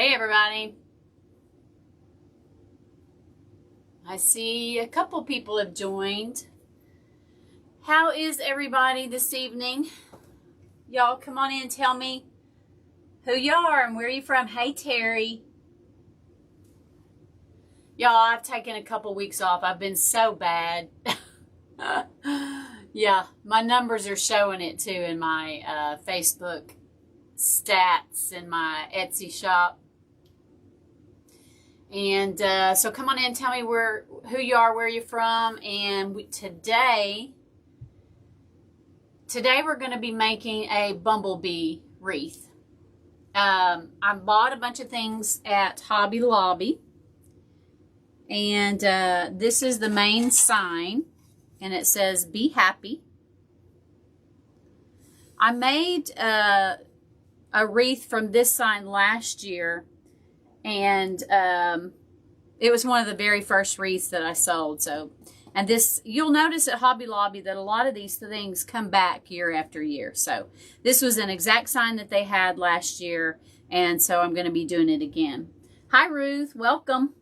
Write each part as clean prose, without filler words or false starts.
Hey everybody. I see a couple people have joined. How is everybody this evening? Y'all come on in and tell me who you are and where you from. Hey Terry. Y'all, I've taken a couple weeks off. I've been so bad. Yeah, my numbers are showing it too in my Facebook stats in my Etsy shop. And so come on in and tell me who you are, where you're from. And today we're going to be making a bumblebee wreath. I bought a bunch of things at Hobby Lobby. And this is the main sign. And it says, "Be happy." I made a wreath from this sign last year. And it was one of the very first wreaths that I sold. And this, you'll notice at Hobby Lobby that a lot of these things come back year after year. So this was an exact sign that they had last year. And so I'm going to be doing it again. Hi, Ruth. Welcome.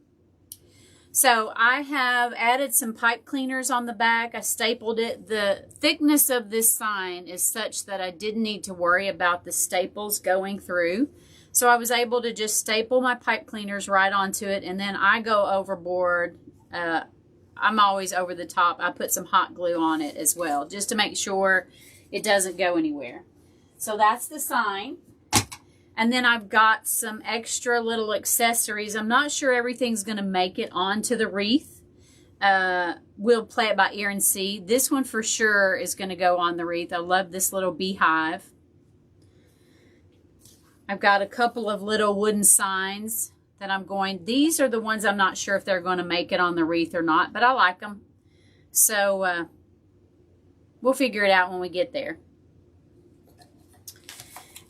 So I have added some pipe cleaners on the back. I stapled it. The thickness of this sign is such that I didn't need to worry about the staples going through. So I was able to just staple my pipe cleaners right onto it. And then I go overboard. I'm always over the top. I put some hot glue on it as well, just to make sure it doesn't go anywhere. So that's the sign. And then I've got some extra little accessories. I'm not sure everything's going to make it onto the wreath. We'll play it by ear and see. This one for sure is going to go on the wreath. I love this little beehive. I've got a couple of little wooden signs that these are the ones I'm not sure if they're going to make it on the wreath or not, but I like them. So we'll figure it out when we get there.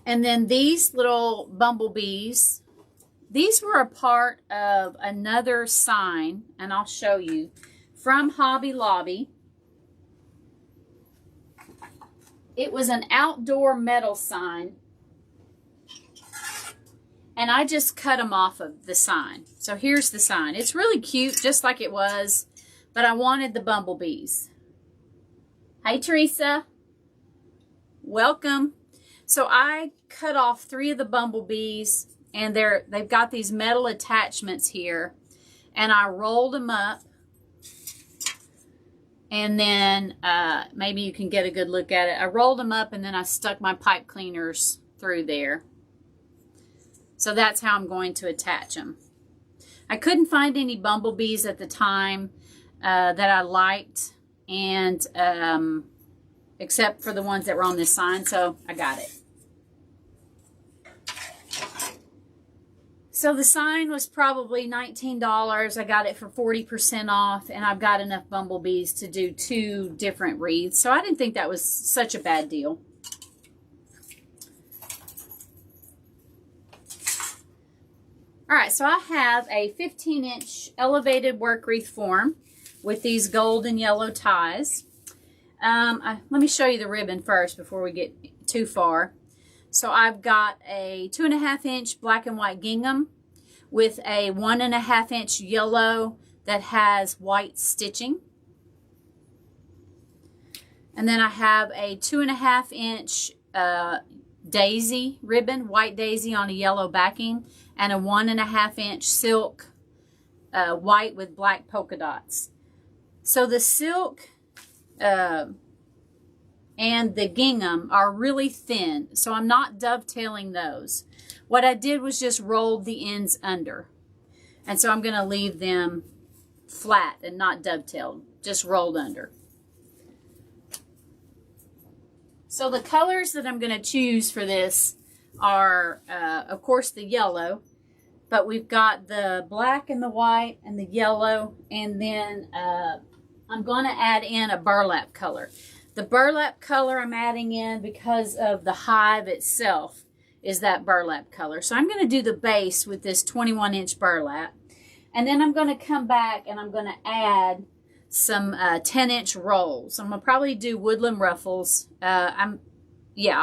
And then these little bumblebees, these were a part of another sign, and I'll show you, from Hobby Lobby. It was an outdoor metal sign, and I just cut them off of the sign. So here's the sign. It's really cute, just like it was, but I wanted the bumblebees. Hey, Teresa. Welcome. So I cut off 3 of the bumblebees, and they've got these metal attachments here, and I rolled them up, and then maybe you can get a good look at it. I rolled them up, and then I stuck my pipe cleaners through there. So that's how I'm going to attach them. I couldn't find any bumblebees at the time that I liked, and except for the ones that were on this sign, so I got it. So the sign was probably $19. I got it for 40% off, and I've got enough bumblebees to do 2 different wreaths. So I didn't think that was such a bad deal. All right, so I have a 15-inch elevated work wreath form with these gold and yellow ties. Let me show you the ribbon first before we get too far. So I've got a 2.5-inch black and white gingham with a 1.5-inch yellow that has white stitching. And then I have a 2.5-inch daisy ribbon, white daisy on a yellow backing, and a 1.5-inch silk white with black polka dots. So the silk and the gingham are really thin, so I'm not dovetailing those. What I did was just rolled the ends under. And so I'm going to leave them flat and not dovetailed, just rolled under. So the colors that I'm going to choose for this are, of course, the yellow, but we've got the black and the white and the yellow, and then I'm going to add in a burlap color. The burlap color I'm adding in because of the hive itself is that burlap color. So I'm going to do the base with this 21-inch burlap. And then I'm going to come back and I'm going to add some 10-inch rolls. I'm going to probably do Woodland Ruffles. I'll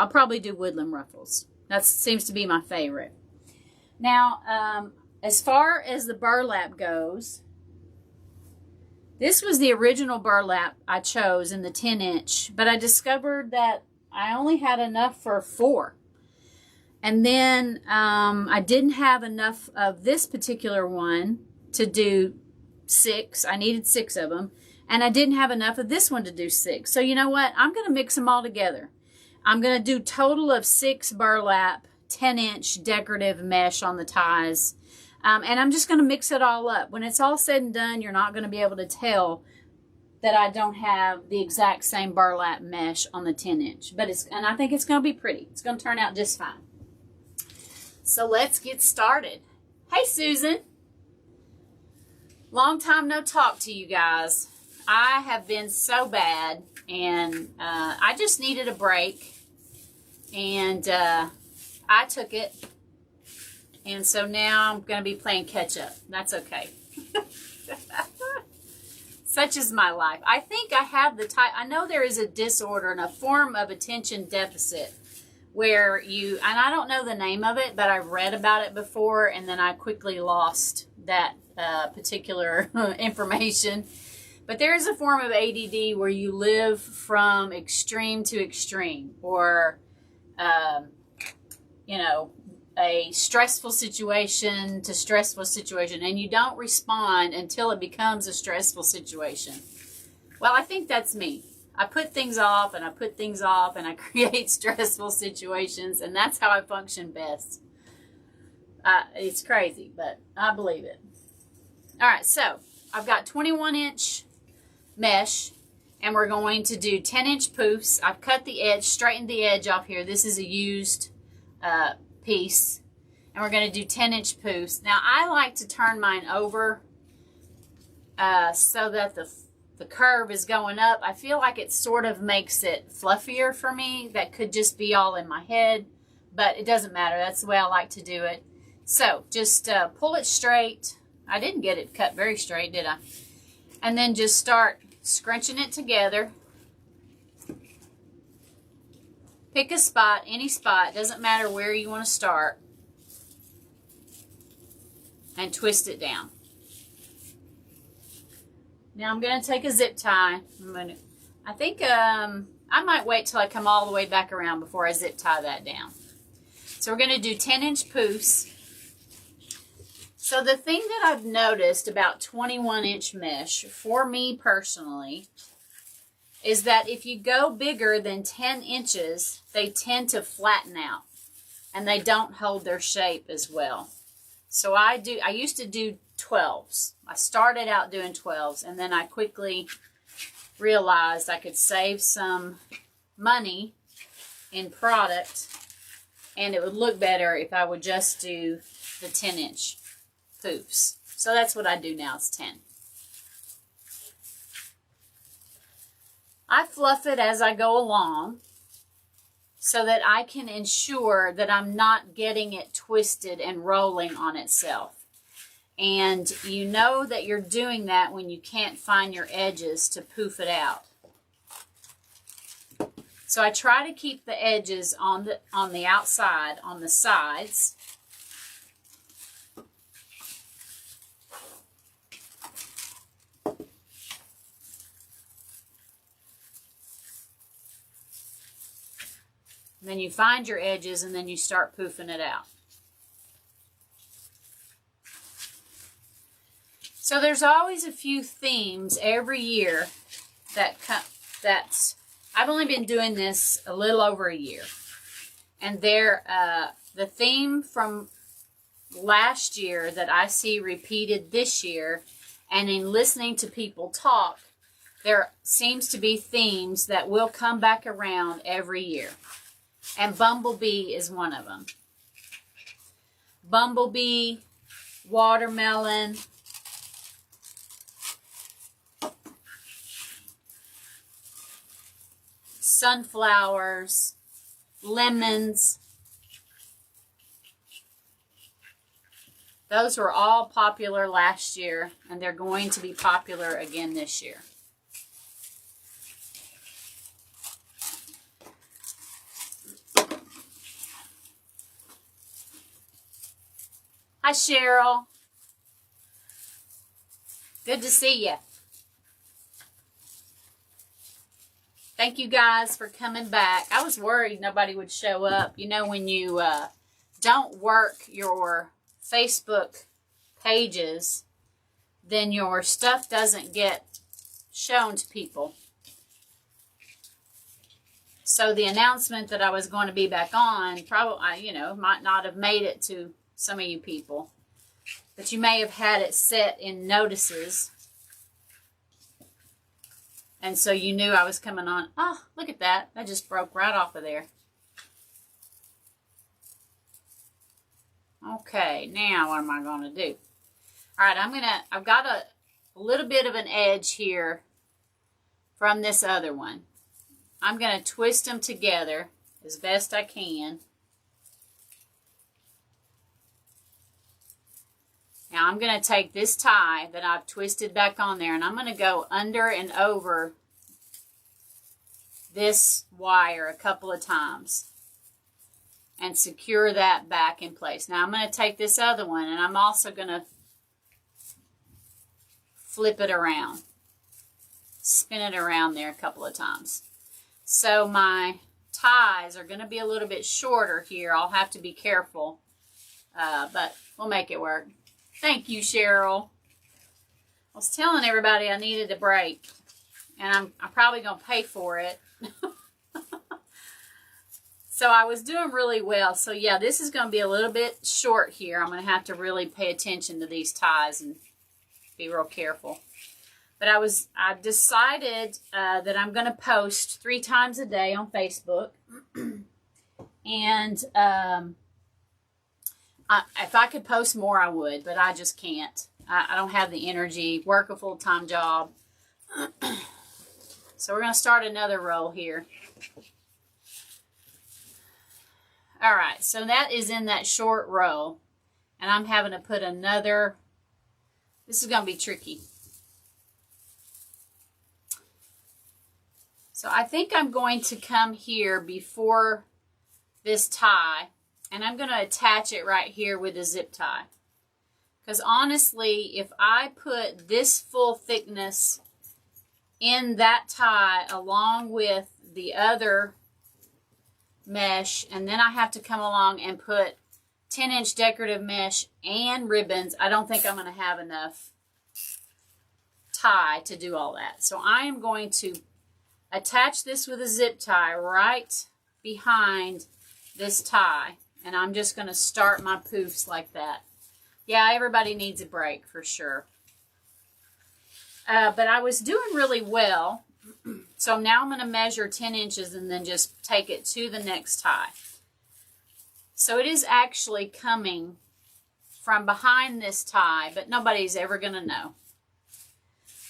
probably do Woodland Ruffles. That seems to be my favorite. Now, as far as the burlap goes, this was the original burlap I chose in the 10-inch, but I discovered that I only had enough for 4. And then I didn't have enough of this particular one to do 6. I needed 6 of them. And I didn't have enough of this one to do 6. So you know what? I'm going to mix them all together. I'm going to do total of 6 burlap, 10-inch decorative mesh on the ties. And I'm just going to mix it all up. When it's all said and done, you're not going to be able to tell that I don't have the exact same burlap mesh on the 10-inch. And I think it's going to be pretty. It's going to turn out just fine. So let's get started. Hey, Susan. Long time no talk to you guys. I have been so bad, and I just needed a break, and I took it, and so now I'm going to be playing catch up. That's okay. Such is my life. I think I have the type. I know there is a disorder and a form of attention deficit where you, and I don't know the name of it, but I've read about it before, and then I quickly lost that particular information. But there is a form of ADD where you live from extreme to extreme, or, you know, a stressful situation to stressful situation, and you don't respond until it becomes a stressful situation. Well, I think that's me. I put things off, and I put things off, and I create stressful situations, and that's how I function best. It's crazy, but I believe it. All right, so I've got 21-inch mesh, and we're going to do 10-inch poofs. I've cut the edge, straightened the edge off here. This is a used piece, and we're going to do 10-inch poofs. Now, I like to turn mine over so that the curve is going up. I feel like it sort of makes it fluffier for me. That could just be all in my head, but it doesn't matter. That's the way I like to do it. So just pull it straight. I didn't get it cut very straight, did I? And then just start scrunching it together. Pick a spot, any spot, doesn't matter where you want to start, and twist it down. Now I'm going to take a zip tie. I think I might wait till I come all the way back around before I zip tie that down. So we're going to do 10-inch poofs. So the thing that I've noticed about 21-inch mesh, for me personally, is that if you go bigger than 10 inches, they tend to flatten out, and they don't hold their shape as well. So I used to do 12s. I started out doing 12s, and then I quickly realized I could save some money in product, and it would look better if I would just do the 10-inch poofs. So that's what I do now. It's 10. I fluff it as I go along so that I can ensure that I'm not getting it twisted and rolling on itself. And you know that you're doing that when you can't find your edges to poof it out. So I try to keep the edges on the outside, on the sides. And then you find your edges, and then you start poofing it out. So there's always a few themes every year that's I've only been doing this a little over a year. And the theme from last year that I see repeated this year, and in listening to people talk, there seems to be themes that will come back around every year. And Bumblebee is one of them. Bumblebee, watermelon, sunflowers, lemons. Those were all popular last year, and they're going to be popular again this year. Hi, Cheryl. Good to see you. Thank you guys for coming back. I was worried nobody would show up. You know, when you don't work your Facebook pages, then your stuff doesn't get shown to people. So the announcement that I was going to be back on probably, you know, might not have made it to some of you people. But you may have had it set in notices. And so you knew I was coming on. Oh, look at that. That just broke right off of there. Okay, now what am I going to do? All right, I've got a little bit of an edge here from this other one. I'm going to twist them together as best I can. Now I'm going to take this tie that I've twisted back on there, and I'm going to go under and over this wire a couple of times and secure that back in place. Now I'm going to take this other one, and I'm also going to flip it around, spin it around there a couple of times. So my ties are going to be a little bit shorter here. I'll have to be careful, but we'll make it work. Thank you, Cheryl. I was telling everybody I needed a break, and I'm probably going to pay for it. So I was doing really well. So yeah, this is going to be a little bit short here. I'm going to have to really pay attention to these ties and be real careful. But I decided that I'm going to post 3 times a day on Facebook. And if I could post more, I would, but I just can't. I don't have the energy, work a full-time job. So we're going to start another row here. All right, so that is in that short row. And I'm having to put another, this is going to be tricky. So I think I'm going to come here before this tie, and I'm going to attach it right here with a zip tie. Because honestly, if I put this full thickness in that tie along with the other mesh, and then I have to come along and put 10-inch decorative mesh and ribbons, I don't think I'm going to have enough tie to do all that. So I am going to attach this with a zip tie right behind this tie, and I'm just going to start my poofs like that. Yeah, everybody needs a break for sure. But I was doing really well. So now I'm going to measure 10 inches and then just take it to the next tie. So it is actually coming from behind this tie, but nobody's ever going to know.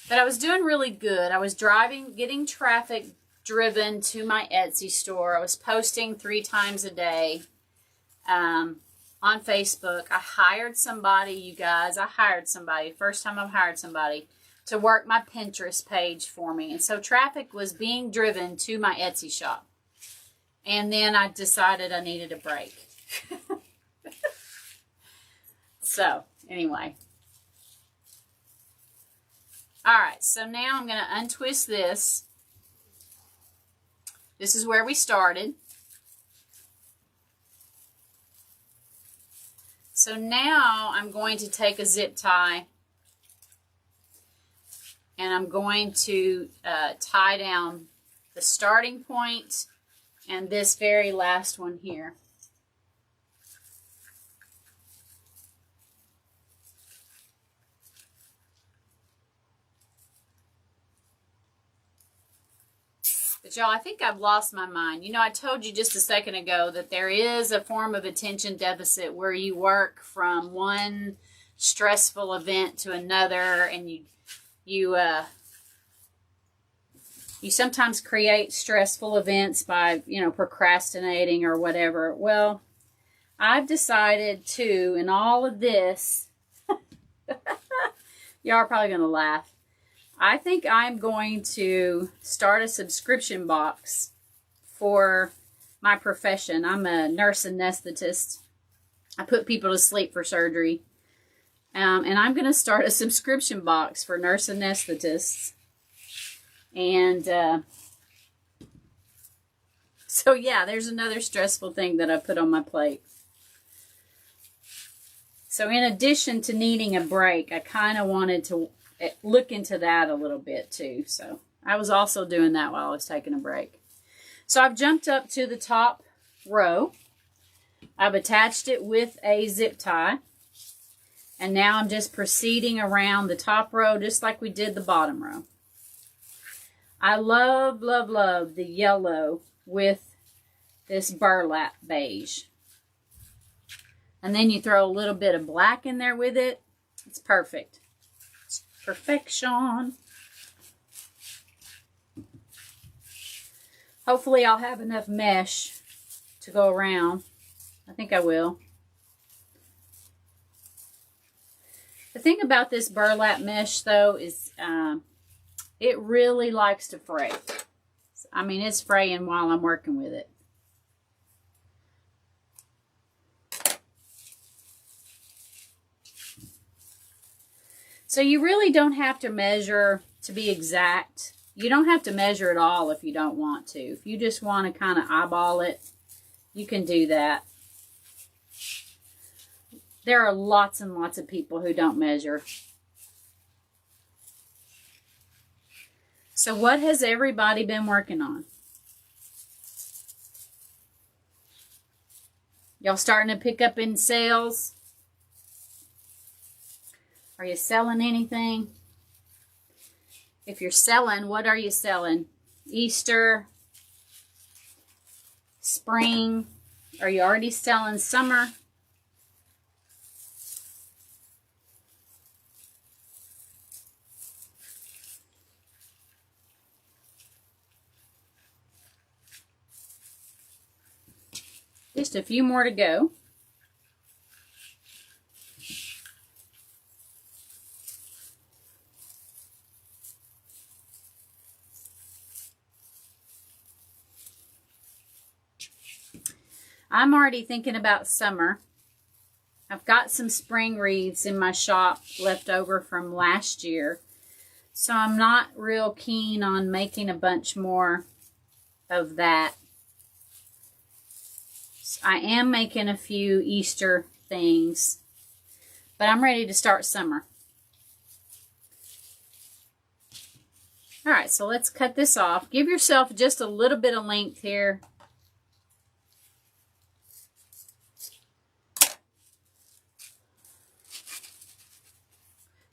But I was doing really good. I was getting traffic driven to my Etsy store. I was posting 3 times a day on Facebook. I hired somebody, you guys. I hired somebody. First time I've hired somebody to work my Pinterest page for me. And so traffic was being driven to my Etsy shop. And then I decided I needed a break. So, anyway. Alright, so now I'm going to untwist this. This is where we started. So now I'm going to take a zip tie and I'm going to tie down the starting point and this very last one here. But y'all, I think I've lost my mind. You know, I told you just a second ago that there is a form of attention deficit where you work from one stressful event to another, and you sometimes create stressful events by, you know, procrastinating or whatever. Well, I've decided to, in all of this, y'all are probably going to laugh. I think I'm going to start a subscription box for my profession. I'm a nurse anesthetist. I put people to sleep for surgery. And I'm going to start a subscription box for nurse anesthetists. And so, yeah, there's another stressful thing that I put on my plate. So in addition to needing a break, I kind of wanted to look into that a little bit too. So I was also doing that while I was taking a break. So I've jumped up to the top row. I've attached it with a zip tie. And now I'm just proceeding around the top row just like we did the bottom row. I love, love, love the yellow with this burlap beige. And then you throw a little bit of black in there with it. It's perfect. It's perfection. Hopefully I'll have enough mesh to go around. I think I will. The thing about this burlap mesh, though, is it really likes to fray. I mean, it's fraying while I'm working with it. So you really don't have to measure to be exact. You don't have to measure at all if you don't want to. If you just want to kind of eyeball it, you can do that. There are lots and lots of people who don't measure. So what has everybody been working on? Y'all starting to pick up in sales? Are you selling anything? If you're selling, what are you selling? Easter? Spring? Are you already selling summer? Just a few more to go. I'm already thinking about summer. I've got some spring wreaths in my shop left over from last year. So I'm not real keen on making a bunch more of that. So I am making a few Easter things. But I'm ready to start summer. Alright, so let's cut this off. Give yourself just a little bit of length here.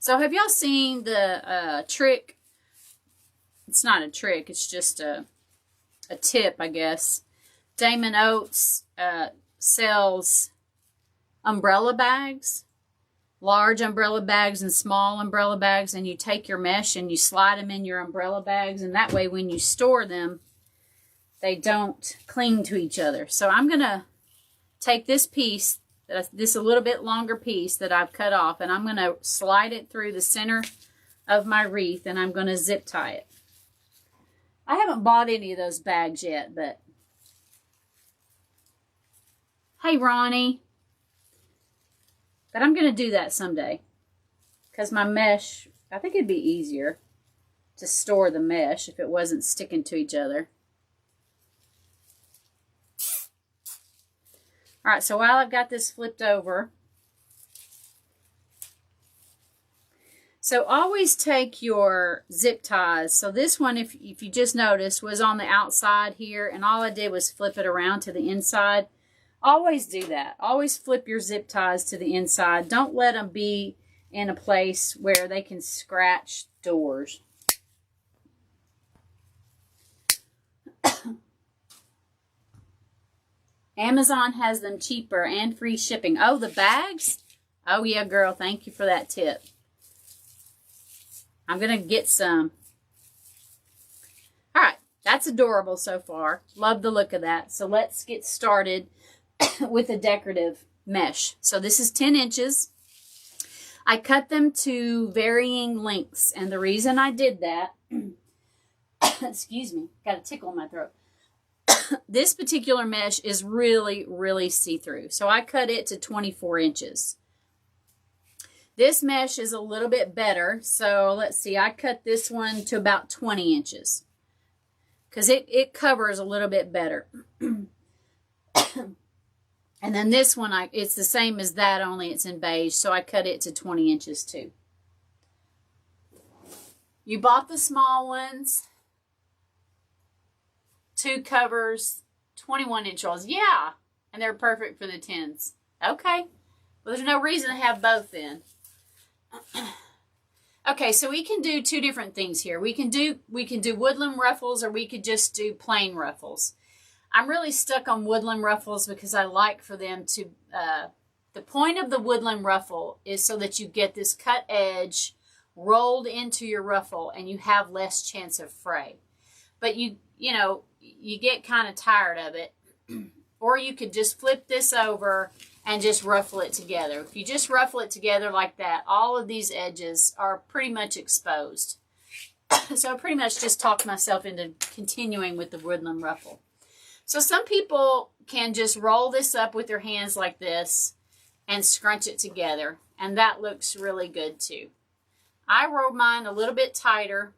So have y'all seen the trick? It's not a trick. It's just a tip, I guess. Damon Oates sells umbrella bags. Large umbrella bags and small umbrella bags. And you take your mesh and you slide them in your umbrella bags. And that way when you store them, they don't cling to each other. So I'm going to take this piece, this a little bit longer piece that I've cut off, and I'm going to slide it through the center of my wreath, and I'm going to zip tie it. I haven't bought any of those bags yet, but hey, Ronnie. But I'm going to do that someday because my mesh, I think it'd be easier to store the mesh if it wasn't sticking to each other. All right, so while I've got this flipped over, so always take your zip ties. So this one, if you just noticed, was on the outside here, and all I did was flip it around to the inside. Always do that. Always flip your zip ties to the inside. Don't let them be in a place where they can scratch doors. Amazon has them cheaper and free shipping. Oh, the bags? Oh, yeah, girl. Thank you for that tip. I'm going to get some. All right. That's adorable so far. Love the look of that. So let's get started with a decorative mesh. So this is 10 inches. I cut them to varying lengths. And the reason I did that, excuse me, got a tickle in my throat. This particular mesh is really, really see-through. So I cut it to 24 inches. This mesh is a little bit better. So let's see, I cut this one to about 20 inches. Because it covers a little bit better. And then this one, it's the same as that, only it's in beige. So I cut it to 20 inches too. You bought the small ones. 2 covers, 21-inch rolls. Yeah, and they're perfect for the 10s. Okay. Well, there's no reason to have both then. Okay, so we can do 2 different things here. We can do woodland ruffles, or we could just do plain ruffles. I'm really stuck on woodland ruffles because I like for them to, the point of the woodland ruffle is so that you get this cut edge rolled into your ruffle and you have less chance of fray. But you know, you get kind of tired of it. Or you could just flip this over and just ruffle it together. If you just ruffle it together like that, all of these edges are pretty much exposed. So I pretty much just talked myself into continuing with the woodland ruffle. So some people can just roll this up with their hands like this and scrunch it together. And that looks really good too. I rolled mine a little bit tighter.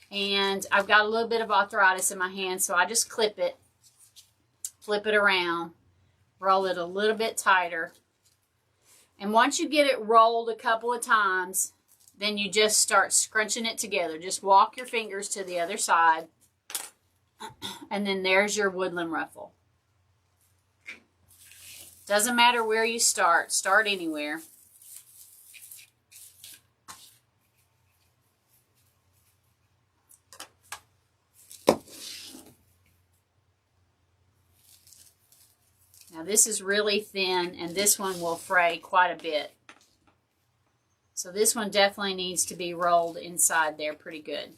And I've got a little bit of arthritis in my hand, so I just clip it, flip it around, roll it a little bit tighter. And once you get it rolled a couple of times, then you just start scrunching it together. Just walk your fingers to the other side, and then there's your woodland ruffle. Doesn't matter where you start anywhere. Now this is really thin, and this one will fray quite a bit. So this one definitely needs to be rolled inside there pretty good.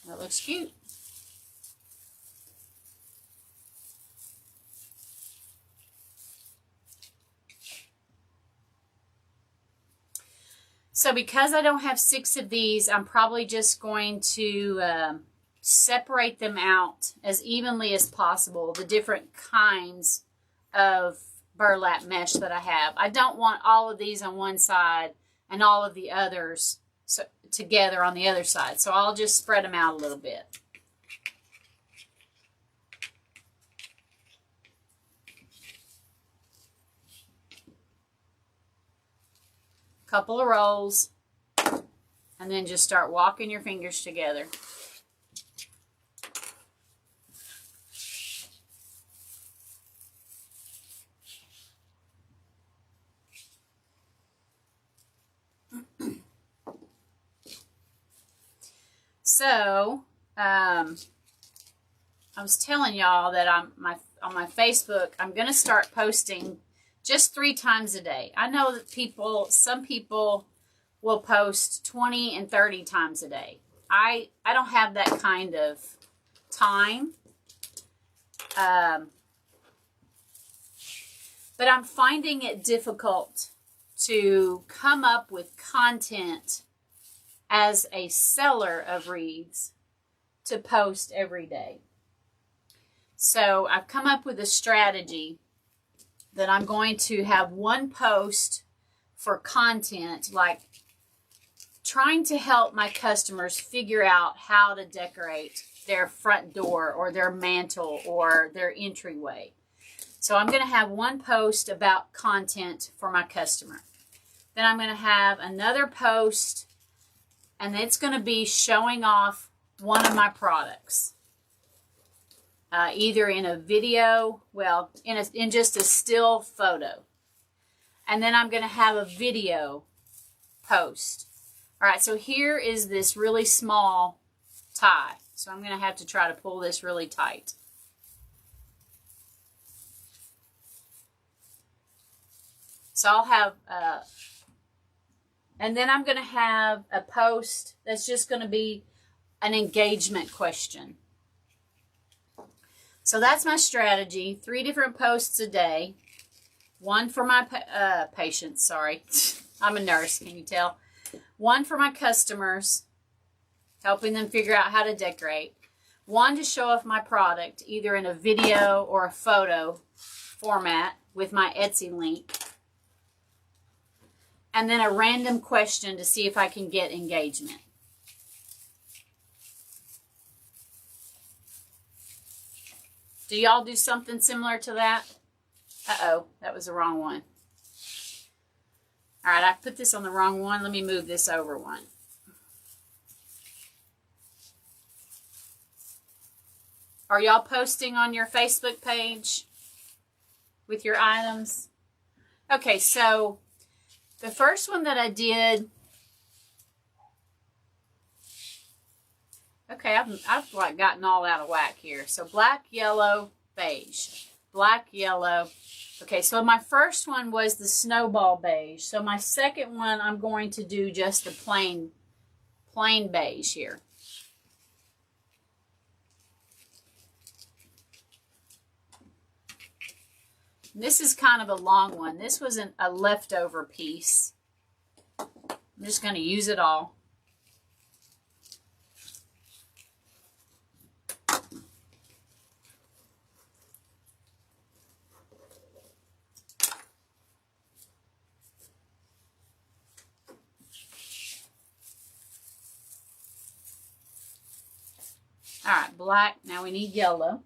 That looks cute. So because I don't have 6 of these, I'm probably just going to separate them out as evenly as possible, the different kinds of burlap mesh that I have. I don't want all of these on one side and all of the others together on the other side. So I'll just spread them out a little bit. Couple of rolls, and then just start walking your fingers together. So, I was telling y'all that on my Facebook, I'm going to start posting just 3 times a day. I know that some people will post 20 and 30 times a day. I don't have that kind of time. But I'm finding it difficult to come up with content as a seller of wreaths to post every day. So I've come up with a strategy that I'm going to have one post for content, like trying to help my customers figure out how to decorate their front door or their mantle or their entryway. So I'm going to have one post about content for my customer. Then I'm going to have another post, and it's going to be showing off one of my products. Either in a video, well, in just a still photo. And then I'm going to have a video post. All right, so here is this really small tie. So I'm going to have to try to pull this really tight. So I'll have, and then I'm going to have a post that's just going to be an engagement question. So that's my strategy. 3 different posts a day. One for my patients, sorry. I'm a nurse, can you tell? One for my customers, helping them figure out how to decorate. One to show off my product, either in a video or a photo format with my Etsy link. And then a random question to see if I can get engagement. Do y'all do something similar to that? Uh-oh, that was the wrong one. All right, I put this on the wrong one. Let me move this over one. Are y'all posting on your Facebook page with your items? Okay, so the first one that I did, okay, I've like gotten all out of whack here. So black, yellow, beige. Black, yellow. Okay, so my first one was the snowball beige. So my second one, I'm going to do just the plain beige here. This is kind of a long one. This was a leftover piece. I'm just going to use it all. All right, black. Now we need yellow.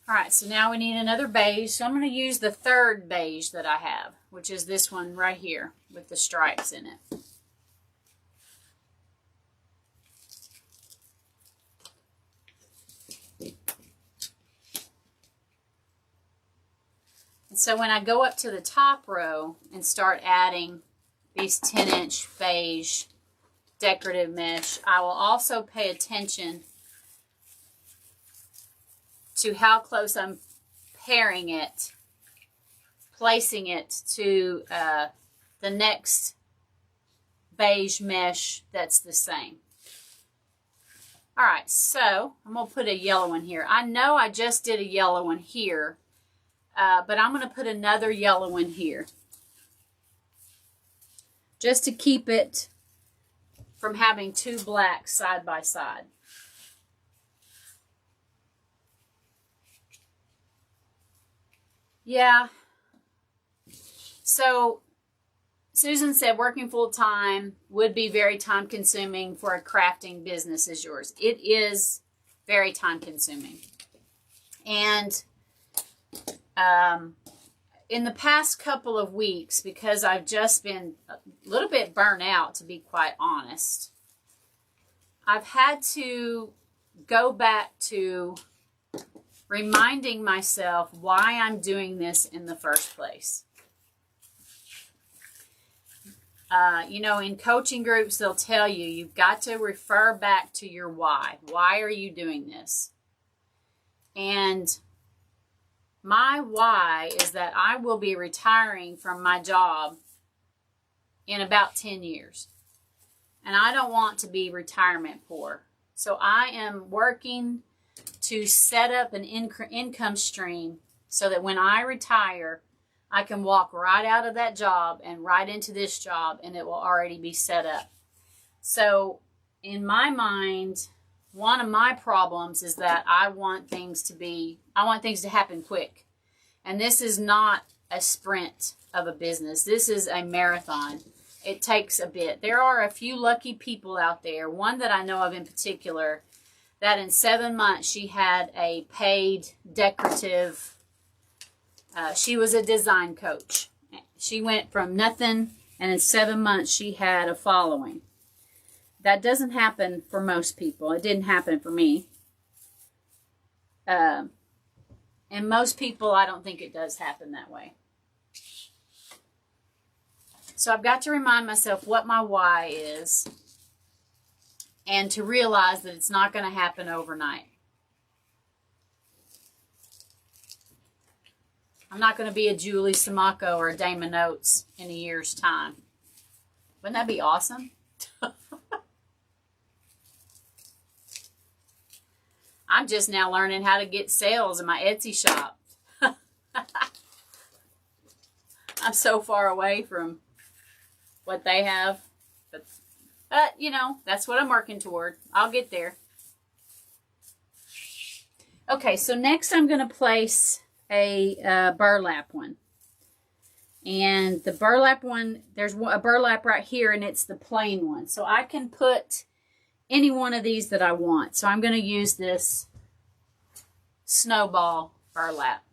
All right, so now we need another beige. So I'm going to use the third beige that I have, which is this one right here with the stripes in it. And so when I go up to the top row and start adding these 10-inch beige decorative mesh, I will also pay attention to how close I'm pairing it, placing it to the next beige mesh that's the same. All right, so I'm going to put a yellow one here. I know I just did a yellow one here, but I'm going to put another yellow one here, just to keep it from having two blacks side by side. Yeah. So Susan said working full time would be very time consuming for a crafting business as yours. It is very time consuming. And in the past couple of weeks, because I've just been a little bit burnt out, to be quite honest, I've had to go back to reminding myself why I'm doing this in the first place. You know, in coaching groups, they'll tell you, you've got to refer back to your why. Why are you doing this? And my why is that I will be retiring from my job in about 10 years. And I don't want to be retirement poor. So I am working to set up an income stream so that when I retire, I can walk right out of that job and right into this job, and it will already be set up. So in my mind, one of my problems is that I want things to happen quick. And this is not a sprint of a business. This is a marathon. It takes a bit. There are a few lucky people out there, one that I know of in particular, that in 7 months she had a paid decorative, she was a design coach. She went from nothing And in 7 months, she had a following. That doesn't happen for most people. It didn't happen for me. And most people, I don't think it does happen that way. So I've got to remind myself what my why is, and to realize that it's not going to happen overnight. I'm not going to be a Julie Samako or a Damon Oates in a year's time. Wouldn't that be awesome? I'm just now learning how to get sales in my Etsy shop. I'm so far away from what they have. But, you know, that's what I'm working toward. I'll get there. Okay, so next I'm going to place a burlap one. And the burlap one, there's a burlap right here, and it's the plain one. So I can put any one of these that I want. So I'm going to use this snowball burlap.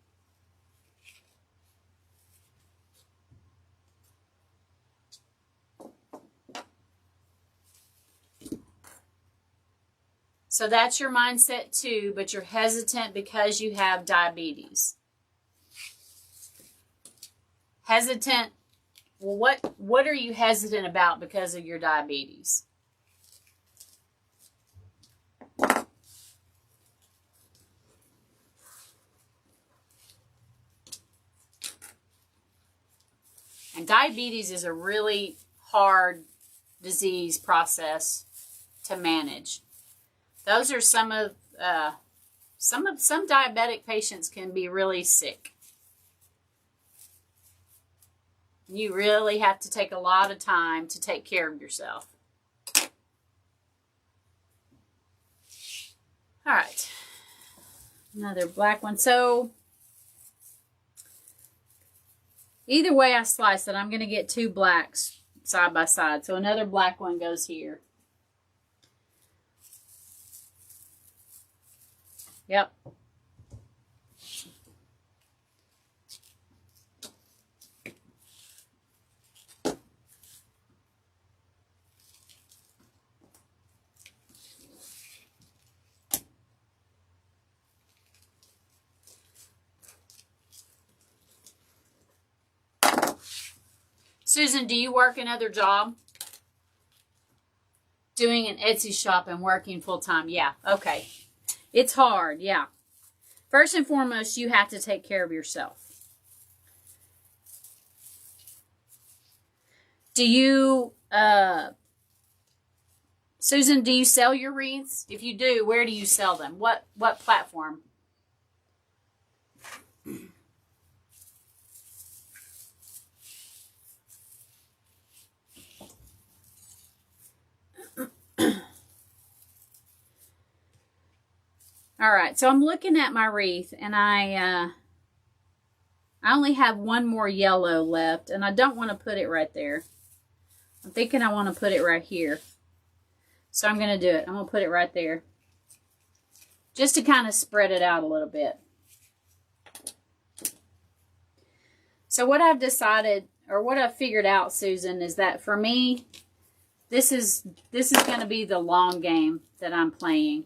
So that's your mindset too, but you're hesitant because you have diabetes. Hesitant, well, what are you hesitant about because of your diabetes? And diabetes is a really hard disease process to manage. Those are some diabetic patients can be really sick. You really have to take a lot of time to take care of yourself. All right, another black one. So either way I slice it, I'm going to get two blacks side by side. So another black one goes here. Yep. Susan, do you work another job? Doing an Etsy shop and working full-time? Yeah, okay. It's hard, yeah. First and foremost, you have to take care of yourself. Do you, Susan, do you sell your wreaths? If you do, where do you sell them? What platform? All right, so I'm looking at my wreath, and I only have one more yellow left, and I don't want to put it right there. I'm thinking I want to put it right here. So I'm going to do it. I'm going to put it right there, just to kind of spread it out a little bit. So what I've decided, or what I've figured out, Susan, is that for me, this is going to be the long game that I'm playing.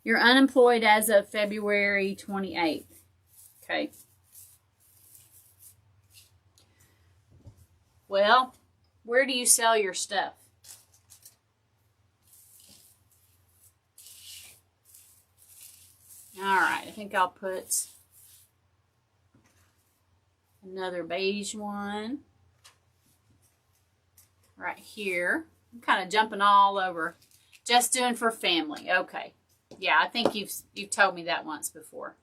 You're unemployed as of February 28th. Okay. Well, where do you sell your stuff? All right, I think I'll put another beige one right here. I'm kind of jumping all over. Just doing for family. Okay. Yeah, I think you've told me that once before.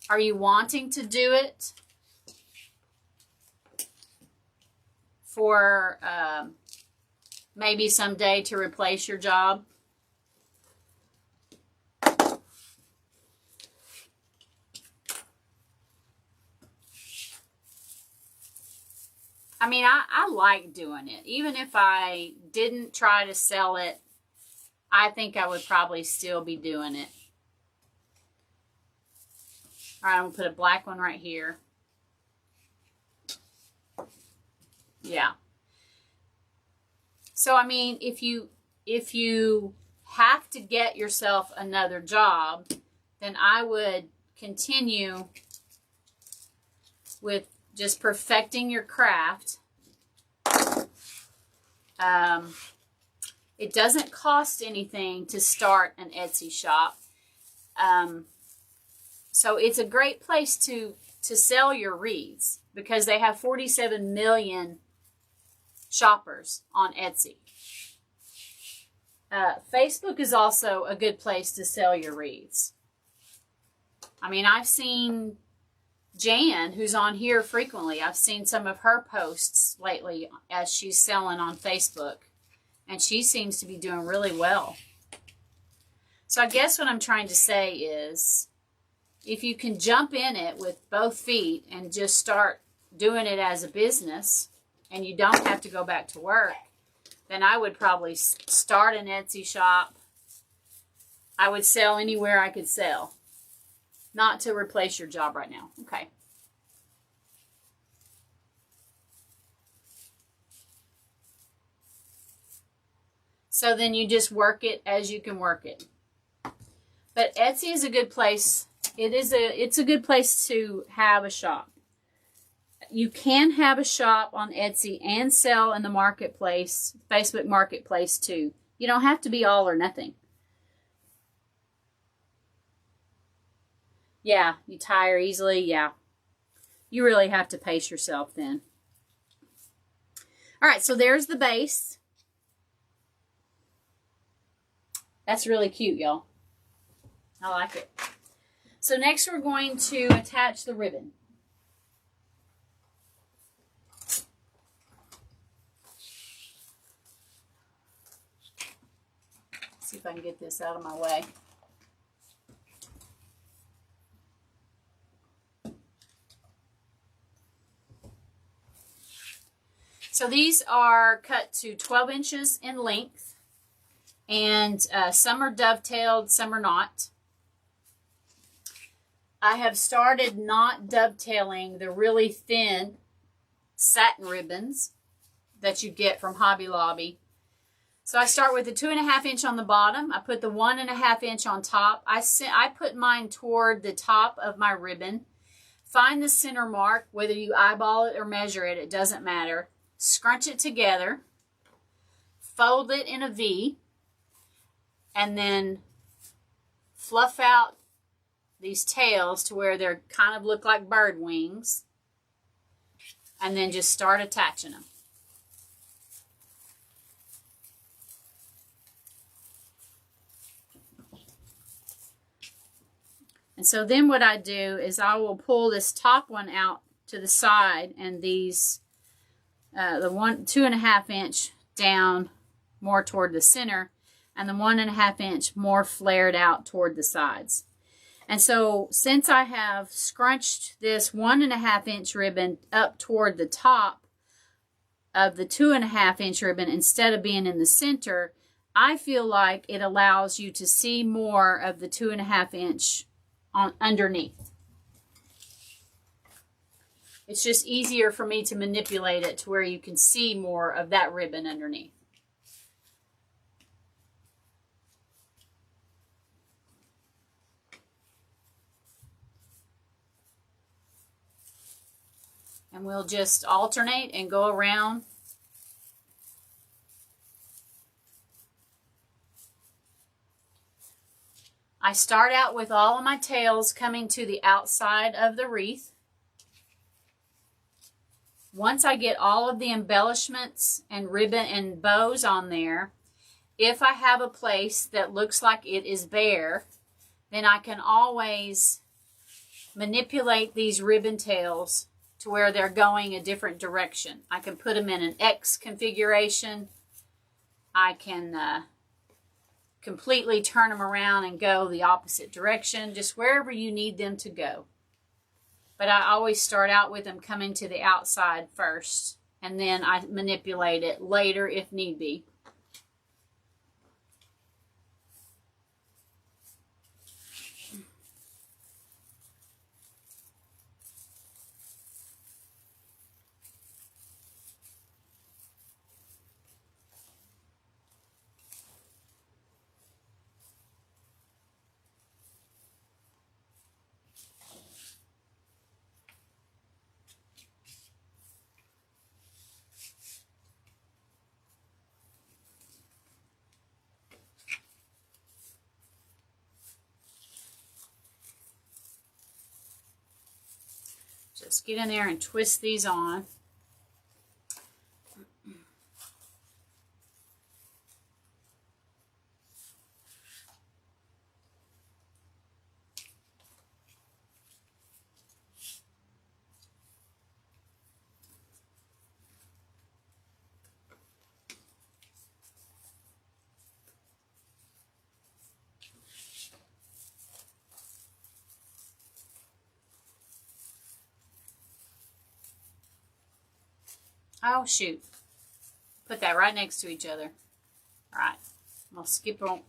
Are you wanting to do it for maybe someday to replace your job? I mean, I like doing it. Even if I didn't try to sell it, I think I would probably still be doing it. All right, I'm going to put a black one right here. Yeah. So, I mean, if you have to get yourself another job, then I would continue with just perfecting your craft. It doesn't cost anything to start an Etsy shop. So it's a great place to sell your wreaths because they have 47 million shoppers on Etsy. Facebook is also a good place to sell your wreaths. I mean, I've seen Jan, who's on here frequently, I've seen some of her posts lately as she's selling on Facebook, and she seems to be doing really well. So I guess what I'm trying to say is, if you can jump in it with both feet and just start doing it as a business, and you don't have to go back to work, then I would probably start an Etsy shop. I would sell anywhere I could sell. Not to replace your job right now. Okay. So then you just work it as you can work it. But Etsy is a good place. It's a good place to have a shop. You can have a shop on Etsy and sell in the marketplace, Facebook Marketplace too. You don't have to be all or nothing. Yeah, you tire easily. Yeah. You really have to pace yourself then. All right, so there's the base. That's really cute, y'all. I like it. So next we're going to attach the ribbon. See if I can get this out of my way. So these are cut to 12 inches in length, and some are dovetailed, some are not. I have started not dovetailing the really thin satin ribbons that you get from Hobby Lobby. So I start with the 2.5 inch on the bottom. I put the 1.5 inch on top. I put mine toward the top of my ribbon. Find the center mark, whether you eyeball it or measure it, it doesn't matter. Scrunch it together, fold it in a V, and then fluff out these tails to where they kind of look like bird wings, and then just start attaching them. And so then what I do is I will pull this top one out to the side, and these the 2.5 inch down more toward the center, and the 1.5 inch more flared out toward the sides. And so since I have scrunched this 1.5 inch ribbon up toward the top of the 2.5 inch ribbon instead of being in the center, I feel like it allows you to see more of the 2.5 inch on underneath. It's just easier for me to manipulate it to where you can see more of that ribbon underneath. And we'll just alternate and go around. I start out with all of my tails coming to the outside of the wreath. Once I get all of the embellishments and ribbon and bows on there, if I have a place that looks like it is bare, then I can always manipulate these ribbon tails to where they're going a different direction. I can put them in an X configuration. I can completely turn them around and go the opposite direction, just wherever you need them to go. But I always start out with them coming to the outside first, and then I manipulate it later if need be. Just get in there and twist these on. Oh, shoot. Put that right next to each other. All right. I'll skip on,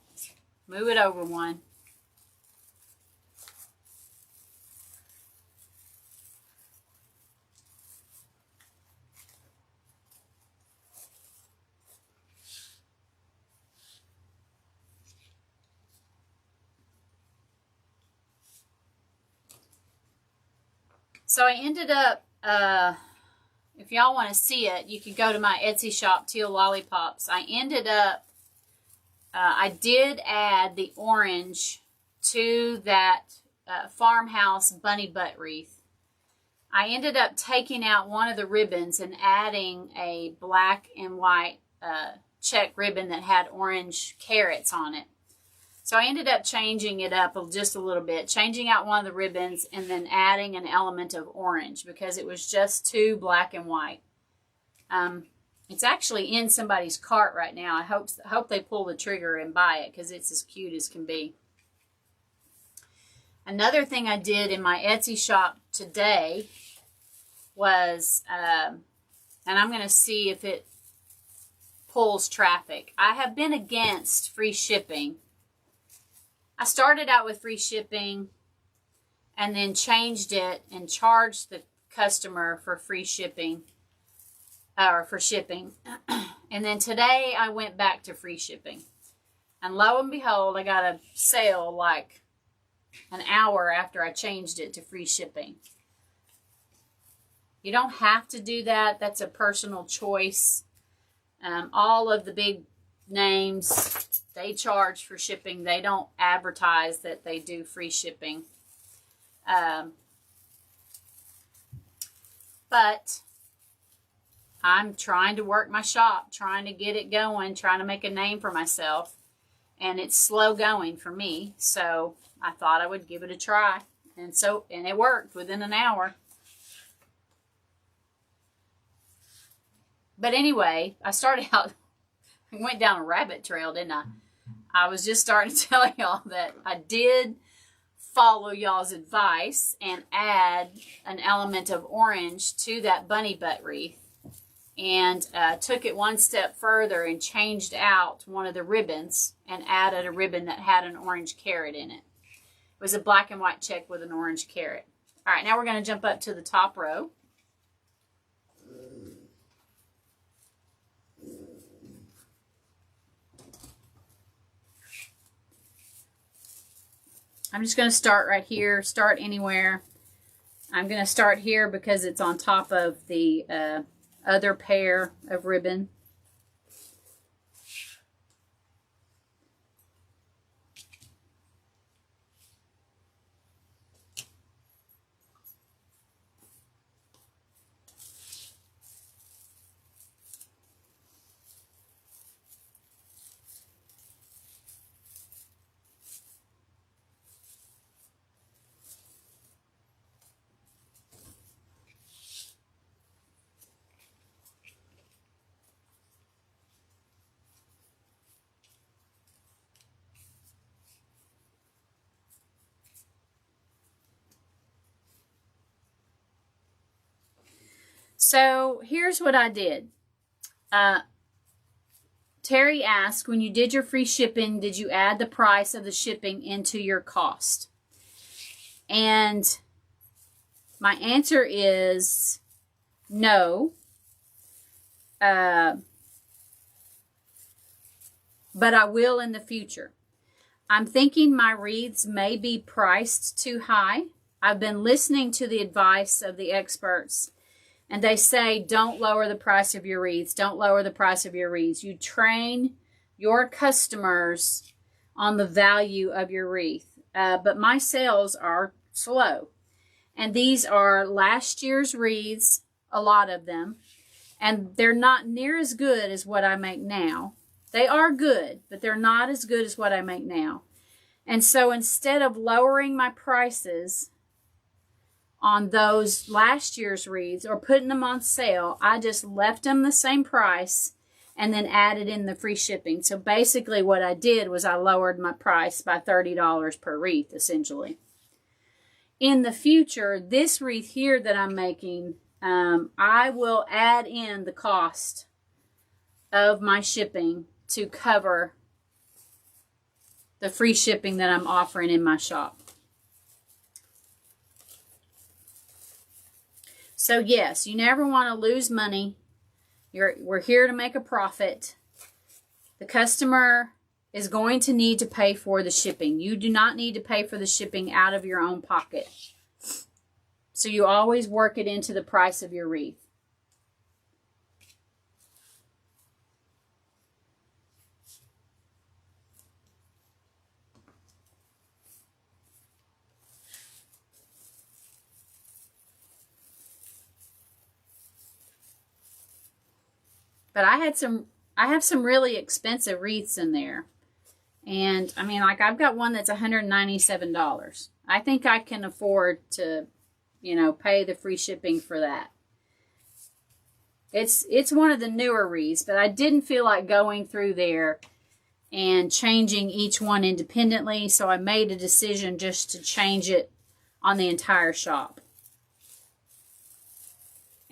move it over one. So I ended up, if y'all want to see it, you can go to my Etsy shop, Teal Lollipops. I ended up, I did add the orange to that farmhouse bunny butt wreath. I ended up taking out one of the ribbons and adding a black and white check ribbon that had orange carrots on it. So I ended up changing it up just a little bit, changing out one of the ribbons and then adding an element of orange because it was just too black and white. It's actually in somebody's cart right now. I hope they pull the trigger and buy it because it's as cute as can be. Another thing I did in my Etsy shop today was, and I'm going to see if it pulls traffic. I have been against free shipping. I started out with free shipping and then changed it and charged the customer for free shipping, or for shipping. And then today I went back to free shipping. And lo and behold, I got a sale like an hour after I changed it to free shipping. You don't have to do that. That's a personal choice. All of the big names, they charge for shipping. They don't advertise that they do free shipping. But I'm trying to work my shop, trying to get it going, trying to make a name for myself. And it's slow going for me. So I thought I would give it a try. And it worked within an hour. But anyway, I started out, I went down a rabbit trail, didn't I? I was just starting to tell y'all that I did follow y'all's advice and add an element of orange to that bunny butt wreath. And took it one step further and changed out one of the ribbons and added a ribbon that had an orange carrot in it. It was a black and white check with an orange carrot. All right, now we're going to jump up to the top row. I'm just going to start right here, start anywhere. I'm going to start here because it's on top of the other pair of ribbon. So here's what I did. Terry asked, when you did your free shipping, did you add the price of the shipping into your cost? And my answer is no. But I will in the future. I'm thinking my wreaths may be priced too high. I've been listening to the advice of the experts. And they say, don't lower the price of your wreaths. Don't lower the price of your wreaths. You train your customers on the value of your wreath. But my sales are slow. And these are last year's wreaths, a lot of them. And they're not near as good as what I make now. They are good, but they're not as good as what I make now. And so instead of lowering my prices on those last year's wreaths or putting them on sale, I just left them the same price and then added in the free shipping. So basically what I did was I lowered my price by $30 per wreath, essentially. In the future, this wreath here that I'm making, I will add in the cost of my shipping to cover the free shipping that I'm offering in my shop. So yes, you never want to lose money. We're here to make a profit. The customer is going to need to pay for the shipping. You do not need to pay for the shipping out of your own pocket. So you always work it into the price of your wreath. But I have some really expensive wreaths in there. And I mean, like, I've got one that's $197. I think I can afford to, you know, pay the free shipping for that. It's one of the newer wreaths, but I didn't feel like going through there and changing each one independently, so I made a decision just to change it on the entire shop.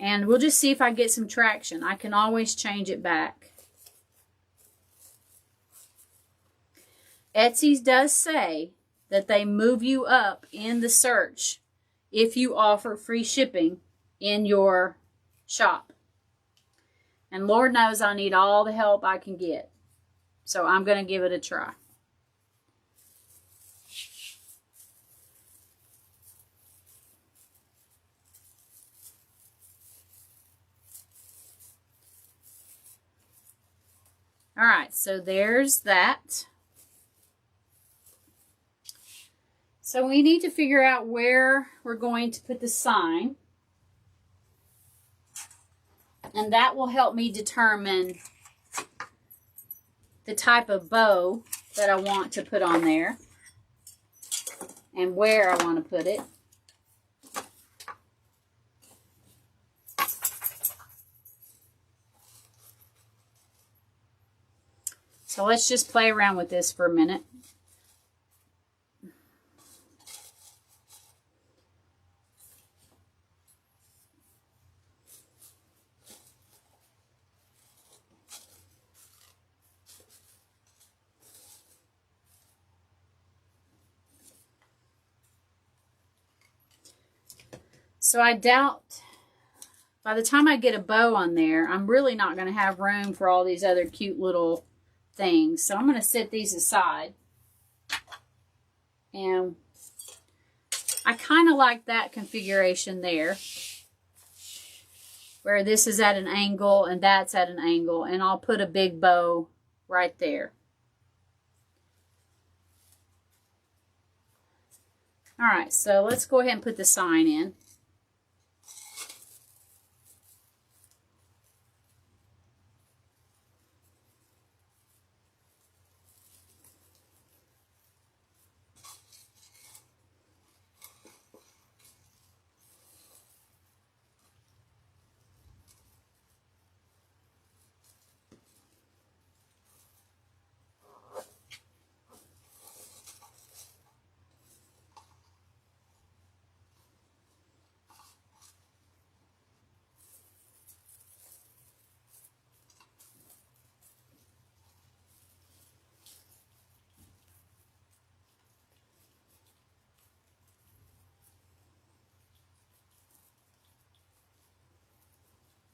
And we'll just see if I get some traction. I can always change it back. Etsy's does say that they move you up in the search if you offer free shipping in your shop. And Lord knows I need all the help I can get. So I'm going to give it a try. All right, so there's that. So we need to figure out where we're going to put the sign. And that will help me determine the type of bow that I want to put on there and where I want to put it. So let's just play around with this for a minute. So I doubt by the time I get a bow on there, I'm really not going to have room for all these other cute little things. So I'm going to set these aside. And I kind of like that configuration there, where this is at an angle and that's at an angle, and I'll put a big bow right there. All right, so let's go ahead and put the sign in.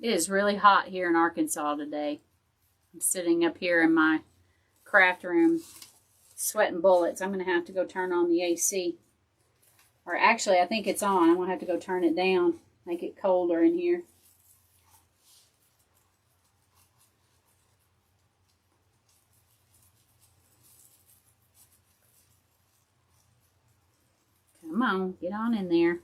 It is really hot here in Arkansas today. I'm sitting up here in my craft room sweating bullets. I'm going to have to go turn on the AC. Or actually, I think it's on. I'm going to have to go turn it down, make it colder in here. Come on, get on in there.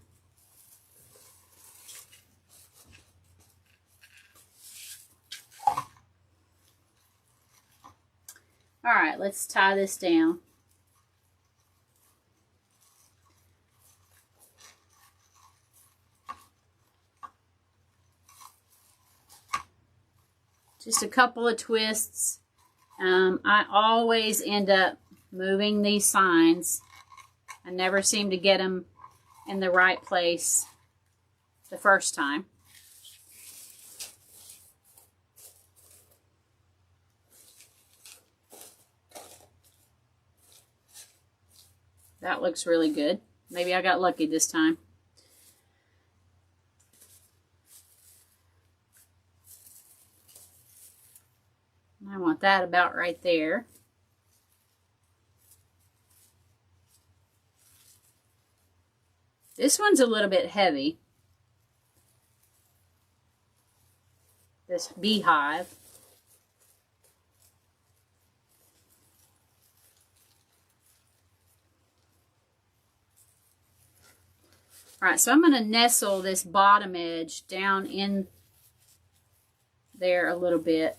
All right, let's tie this down. Just a couple of twists. I always end up moving these signs. I never seem to get them in the right place the first time. That looks really good. Maybe I got lucky this time. I want that about right there. This one's a little bit heavy. This beehive. All right, so I'm going to nestle this bottom edge down in there a little bit.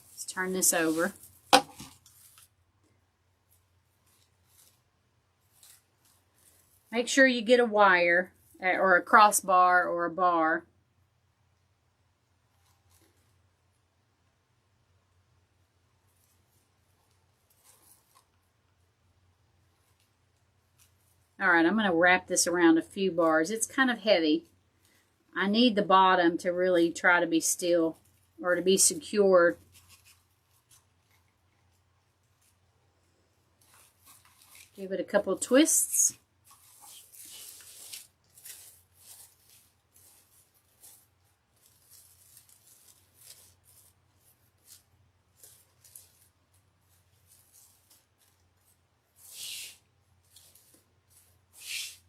Let's turn this over. Make sure you get a wire or a crossbar or a bar. All right, I'm going to wrap this around a few bars. It's kind of heavy. I need the bottom to really try to be still or to be secured. Give it a couple of twists.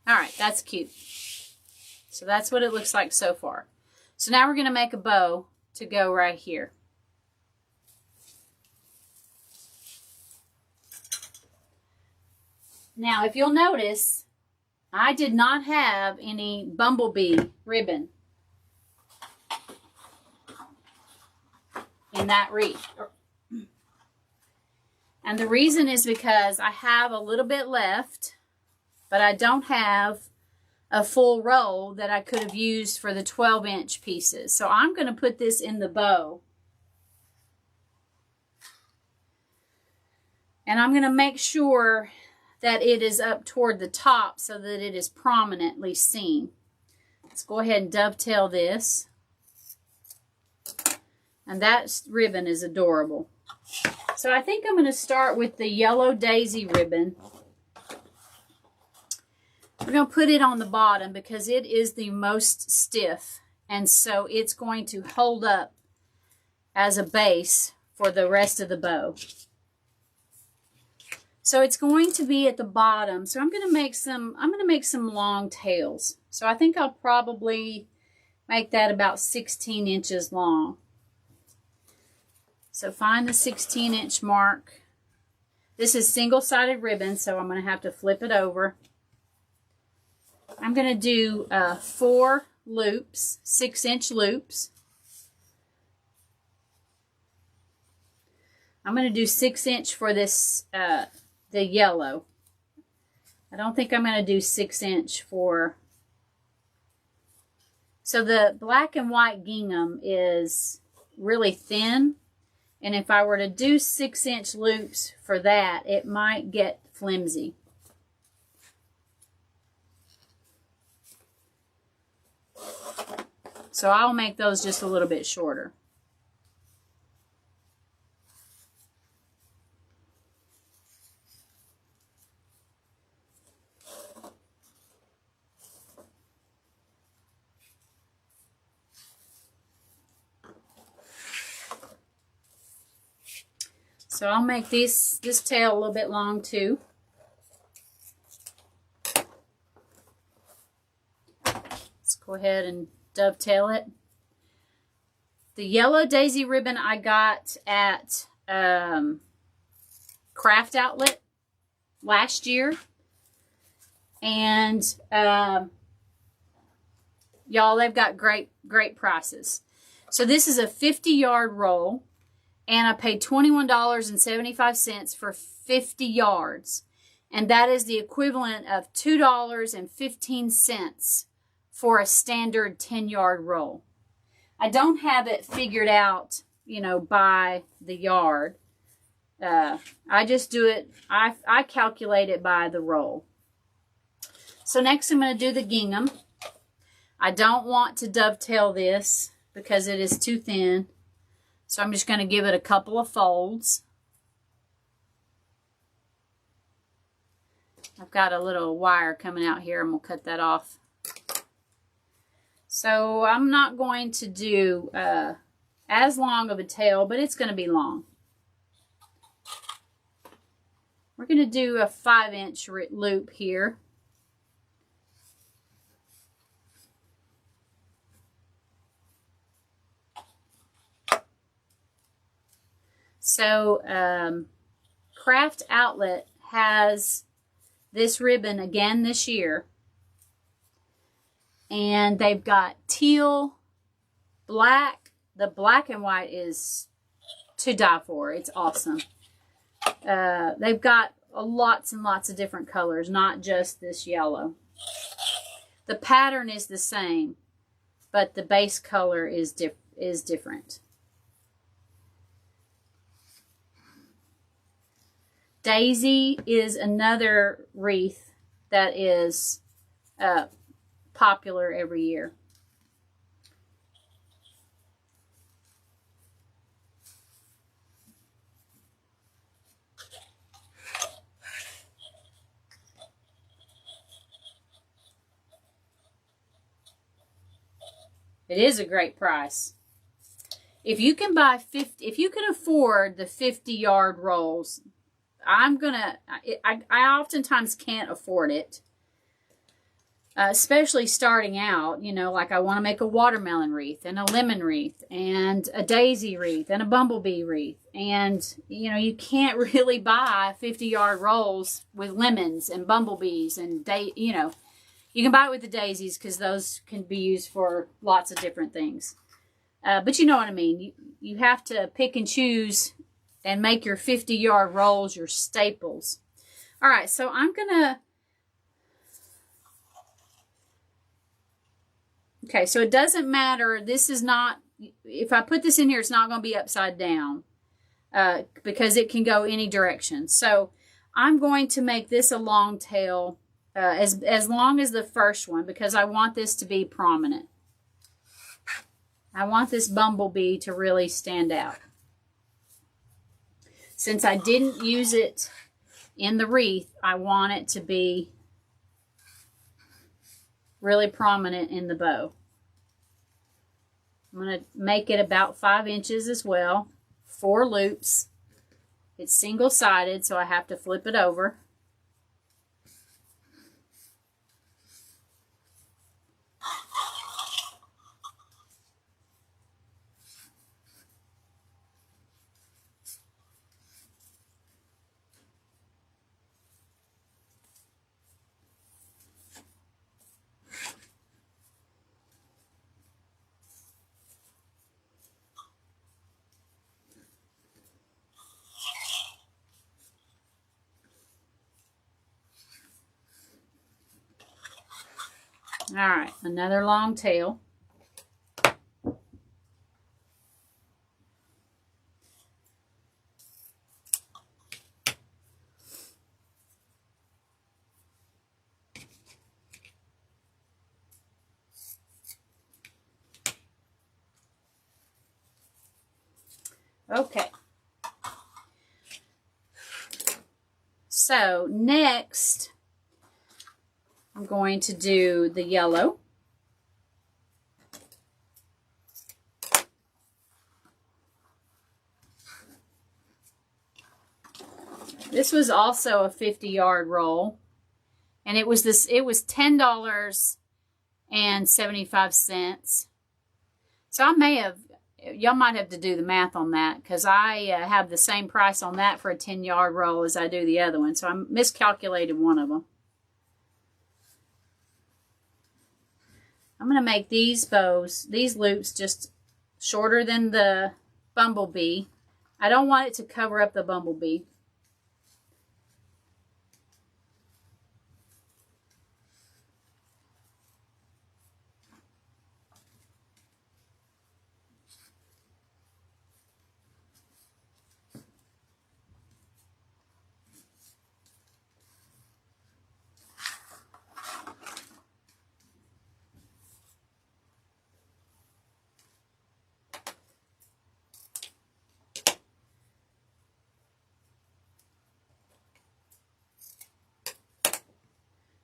All right, that's cute. So that's what it looks like so far. So now we're going to make a bow to go right here. Now, if you'll notice, I did not have any bumblebee ribbon in that wreath. And the reason is because I have a little bit left, but I don't have a full roll that I could have used for the 12-inch pieces. So I'm going to put this in the bow. And I'm going to make sure that it is up toward the top so that it is prominently seen. Let's go ahead and dovetail this. And that ribbon is adorable. So I think I'm going to start with the yellow daisy ribbon. We're going to put it on the bottom because it is the most stiff, and so it's going to hold up as a base for the rest of the bow. So it's going to be at the bottom. So I'm going to make some long tails. So I think I'll probably make that about 16 inches long. So find the 16-inch mark. This is single-sided ribbon, so I'm going to have to flip it over. I'm going to do 4 loops, 6-inch loops. I'm going to do 6-inch for this, the yellow. I don't think I'm going to do 6-inch for... So the black and white gingham is really thin. And if I were to do 6-inch loops for that, it might get flimsy. So I'll make those just a little bit shorter. So I'll make this tail a little bit long too. Let's go ahead and dovetail it. The yellow daisy ribbon I got at Craft Outlet last year. And y'all, they've got great prices. So this is a 50-yard roll, and I paid $21.75 for 50 yards. And that is the equivalent of $2.15 for a standard 10-yard roll. I don't have it figured out, you know, by the yard. I just do it, I calculate it by the roll. So next I'm going to do the gingham. I don't want to dovetail this because it is too thin. So I'm just going to give it a couple of folds. I've got a little wire coming out here and we'll cut that off. So I'm not going to do as long of a tail, but it's going to be long. We're going to do a 5-inch loop here. So Craft Outlet has this ribbon again this year. And they've got teal, black. The black and white is to die for. It's awesome. They've got lots and lots of different colors, not just this yellow. The pattern is the same, but the base color is different. Daisy is another wreath that is popular every year. It is a great price. If you can buy if you can afford the 50-yard rolls, I oftentimes can't afford it. Especially starting out, you know, like I want to make a watermelon wreath and a lemon wreath and a daisy wreath and a bumblebee wreath. And, you know, you can't really buy 50-yard rolls with lemons and bumblebees and, you know, you can buy it with the daisies because those can be used for lots of different things. But you know what I mean. You have to pick and choose and make your 50-yard rolls your staples. All right, so I'm going to... Okay, so it doesn't matter. This is not... If I put this in here, it's not going to be upside down because it can go any direction. So I'm going to make this a long tail as long as the first one because I want this to be prominent. I want this bumblebee to really stand out. Since I didn't use it in the wreath, I want it to be really prominent in the bow. I'm going to make it about 5 inches as well. 4 loops. It's single-sided, so I have to flip it over. All right, another long tail. Okay. So next, I'm going to do the yellow. This was also a 50-yard roll, and it was $10.75. So I may have, y'all might have to do the math on that because I have the same price on that for a 10-yard roll as I do the other one. So I miscalculated one of them. I'm going to make these bows, these loops, just shorter than the bumblebee. I don't want it to cover up the bumblebee.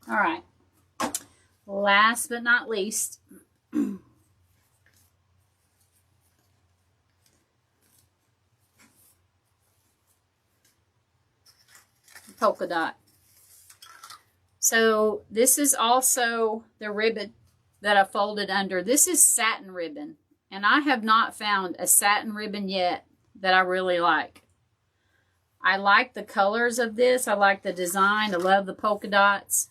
All right, last but not least, polka dot. So this is also the ribbon that I folded under. This is satin ribbon, and I have not found a satin ribbon yet that I really like. I like the colors of this. I like the design. I love the polka dots.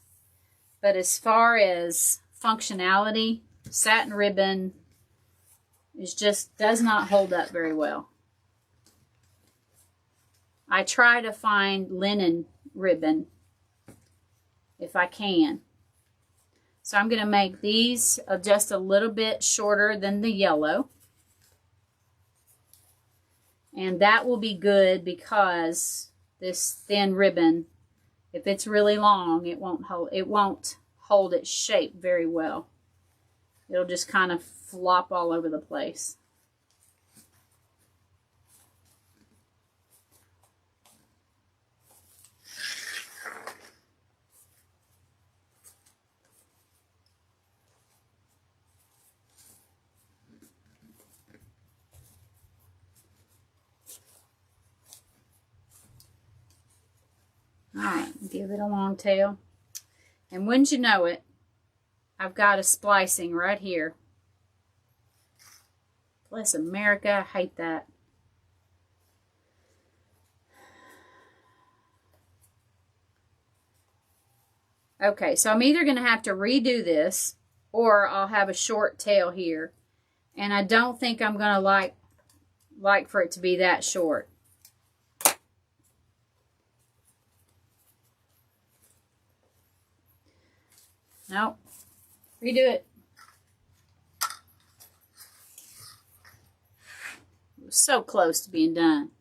But as far as functionality, satin ribbon does not hold up very well. I try to find linen ribbon if I can. So I'm going to make these just a little bit shorter than the yellow. And that will be good because this thin ribbon, if it's really long, it won't hold its shape very well. It'll just kind of flop all over the place. Alright, give it a long tail. And wouldn't you know it, I've got a splicing right here. Bless America, I hate that. Okay, so I'm either going to have to redo this or I'll have a short tail here. And I don't think I'm going to like for it to be that short. Nope. Redo it. It was so close to being done.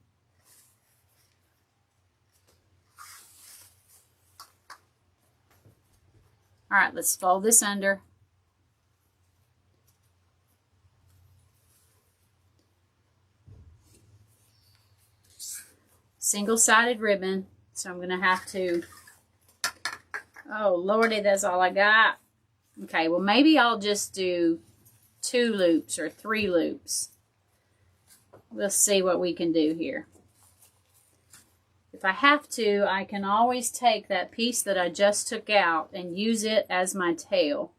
All right, let's fold this under. Single-sided ribbon, so I'm going to have to... Oh, Lordy, that's all I got. Okay, well, maybe I'll just do 2 loops or 3 loops. We'll see what we can do here. If I have to, I can always take that piece that I just took out and use it as my tail.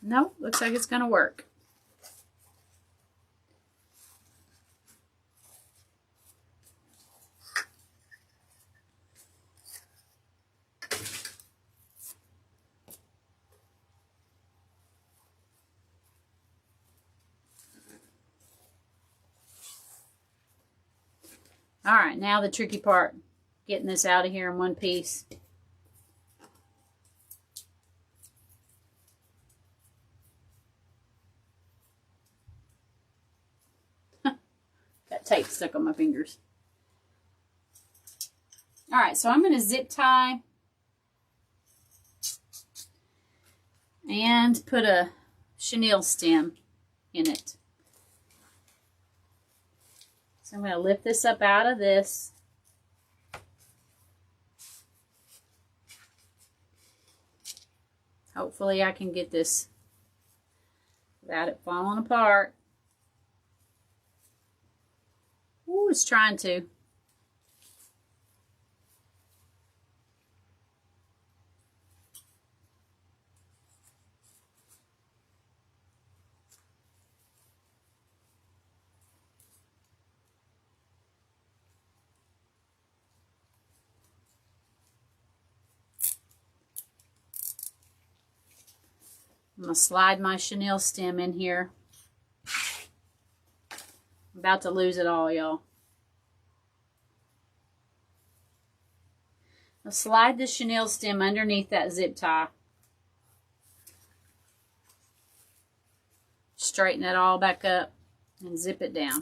Nope, looks like it's going to work. All right, now the tricky part, getting this out of here in one piece. Got tape stuck on my fingers. All right, so I'm going to zip tie and put a chenille stem in it. So I'm going to lift this up out of this. Hopefully I can get this without it falling apart. Ooh, it's trying to. I'm going to slide my chenille stem in here. I'm about to lose it all, y'all. I'll slide the chenille stem underneath that zip tie. Straighten it all back up and zip it down.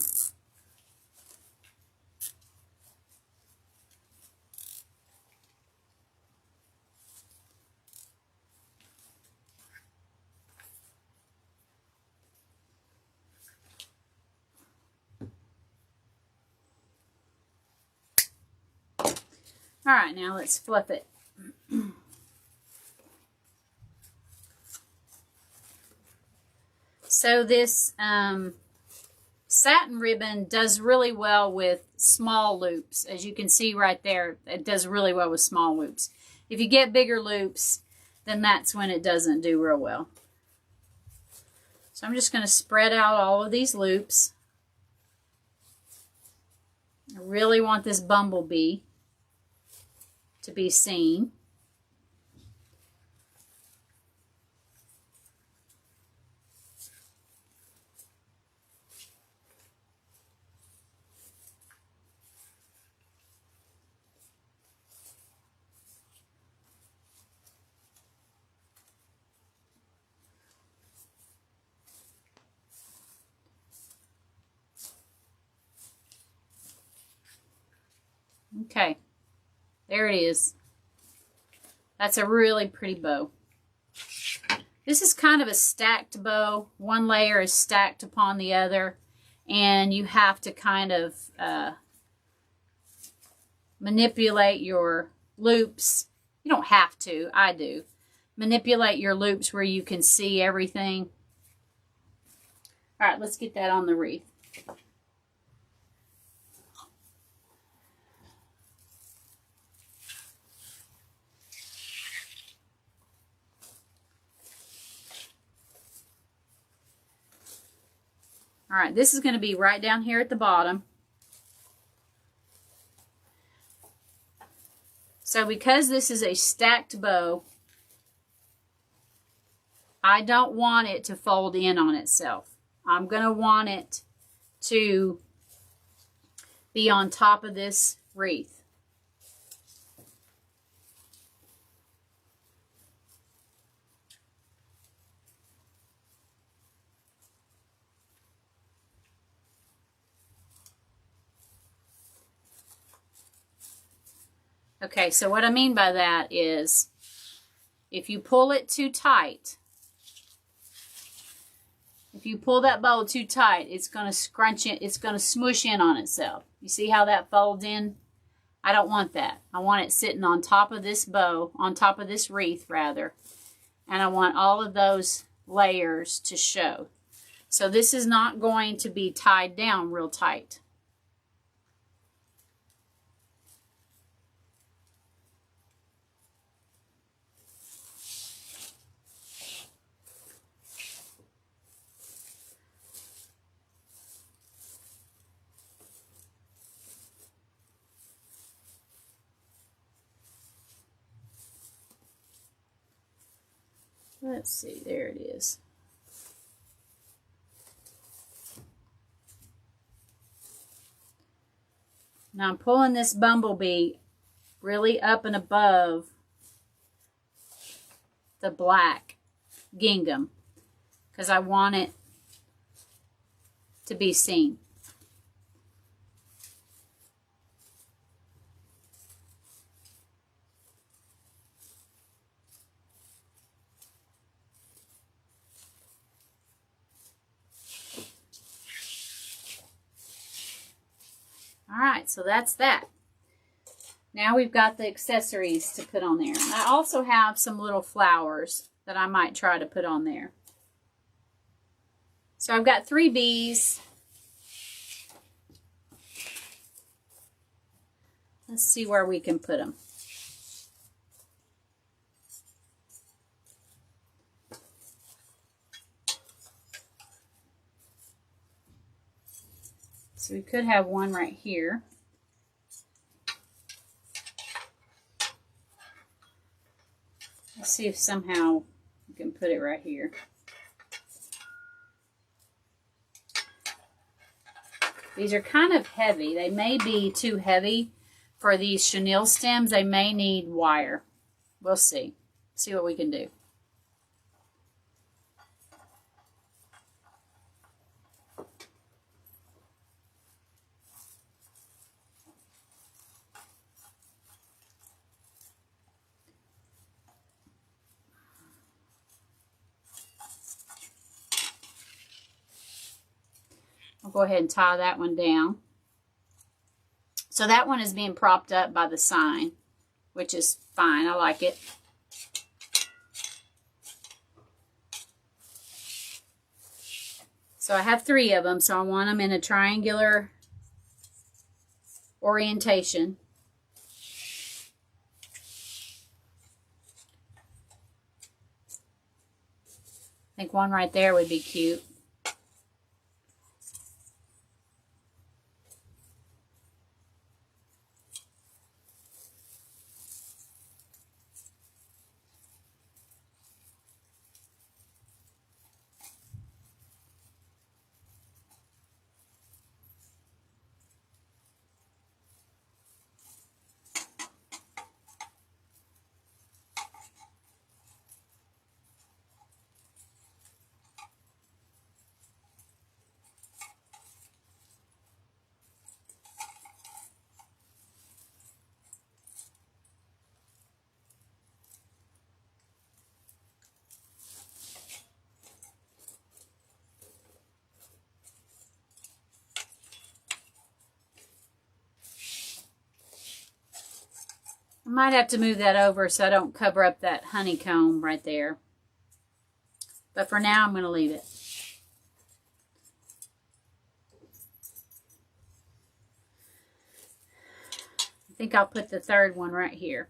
All right, now let's flip it. So this satin ribbon does really well with small loops. As you can see right there, it does really well with small loops. If you get bigger loops, then that's when it doesn't do real well. So I'm just going to spread out all of these loops. I really want this bumblebee to be seen. Okay, there it is. That's a really pretty bow. This is kind of a stacked bow. One layer is stacked upon the other, and you have to kind of manipulate your loops. You don't have to, I do. Manipulate your loops where you can see everything. All right, let's get that on the wreath. All right, this is going to be right down here at the bottom. So because this is a stacked bow, I don't want it to fold in on itself. I'm going to want it to be on top of this wreath. Okay, so what I mean by that is if you pull it too tight, if you pull that bow too tight, it's going to scrunch it, it's going to smush in on itself. You see how that folds in? I don't want that. I want it sitting on top of this bow, on top of this wreath rather, and I want all of those layers to show. So this is not going to be tied down real tight. Let's see, there it is. Now I'm pulling this bumblebee really up and above the black gingham because I want it to be seen. All right, so that's that. Now we've got the accessories to put on there. And I also have some little flowers that I might try to put on there. So I've got 3 bees. Let's see where we can put them. So we could have one right here. Let's see if somehow You can put it right here. These are kind of heavy. They may be too heavy for these chenille stems. They may need wire. We'll see. See what we can do. I'll go ahead and tie that one down. So that one is being propped up by the sign, which is fine. I like it. So I have 3 of them, so I want them in a triangular orientation. I think one right there would be cute. I might have to move that over so I don't cover up that honeycomb right there. But for now, I'm going to leave it. I think I'll put the 3rd one right here.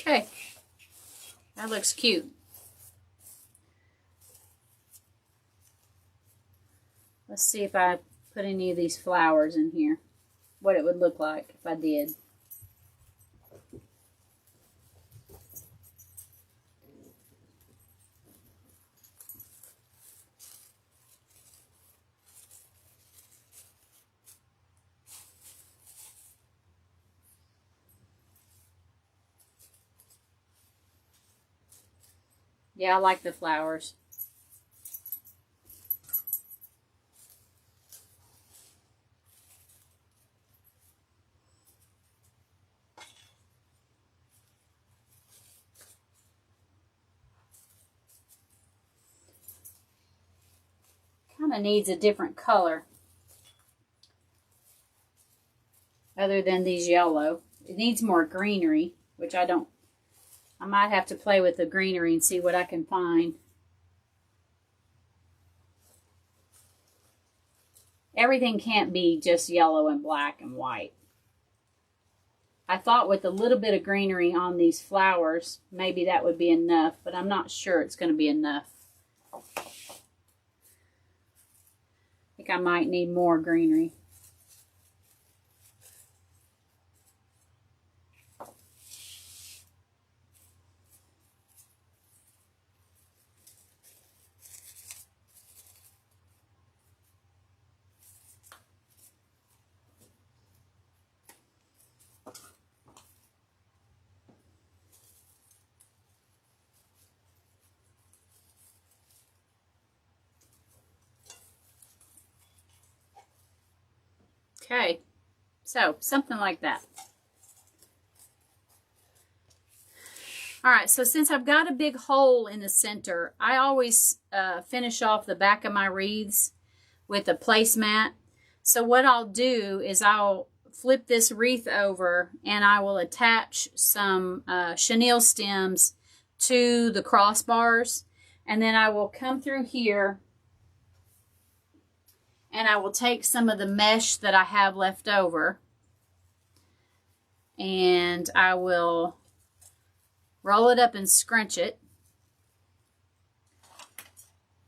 Okay, that looks cute. Let's see if I put any of these flowers in here, what it would look like if I did. Yeah, I like the flowers. Kind of needs a different color other than these yellow. It needs more greenery, which I don't. I might have to play with the greenery and see what I can find. Everything can't be just yellow and black and white. I thought with a little bit of greenery on these flowers, maybe that would be enough, but I'm not sure it's going to be enough. I think I might need more greenery. Okay, so something like that. All right, so since I've got a big hole in the center, I always finish off the back of my wreaths with a placemat. So what I'll do is I'll flip this wreath over and I will attach some chenille stems to the crossbars, and then I will come through here And I will take some of the mesh that I have left over, and I will roll it up and scrunch it.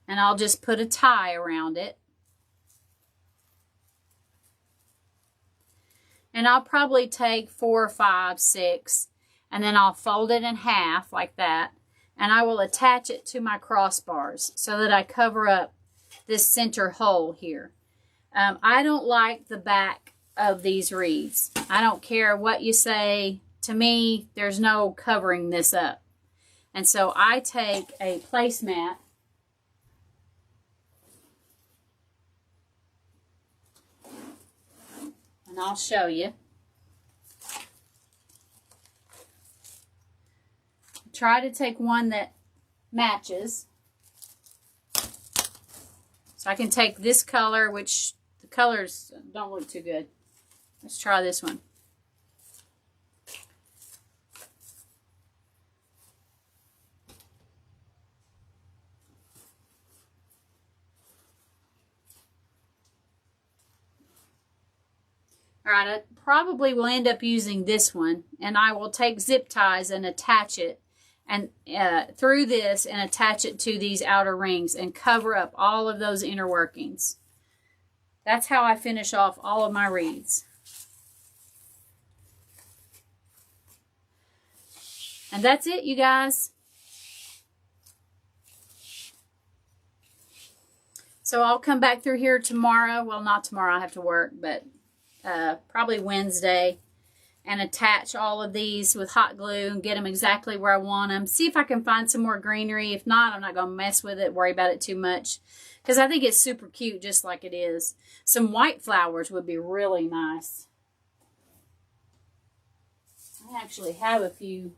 And I'll just put a tie around it. And I'll probably take 4 or 5, 6, and then I'll fold it in half like that. And I will attach it to my crossbars so that I cover up this center hole here. I don't like the back of these wreaths. I don't care what you say. To me, there's no covering this up. And so I take a placemat and I'll show you. Try to take one that matches. So I can take this color, which the colors don't look too good. Let's try this one. All right, I probably will end up using this one, and I will take zip ties and attach it and through this and attach it to these outer rings and cover up all of those inner workings. That's how I finish off all of my wreaths. And that's it, you guys. So I'll come back through here tomorrow. Well, not tomorrow, I have to work, but probably Wednesday, and attach all of these with hot glue and get them exactly where I want them. See if I can find some more greenery. If not, I'm not going to mess with it, worry about it too much, because I think it's super cute just like it is. Some white flowers would be really nice. I actually have a few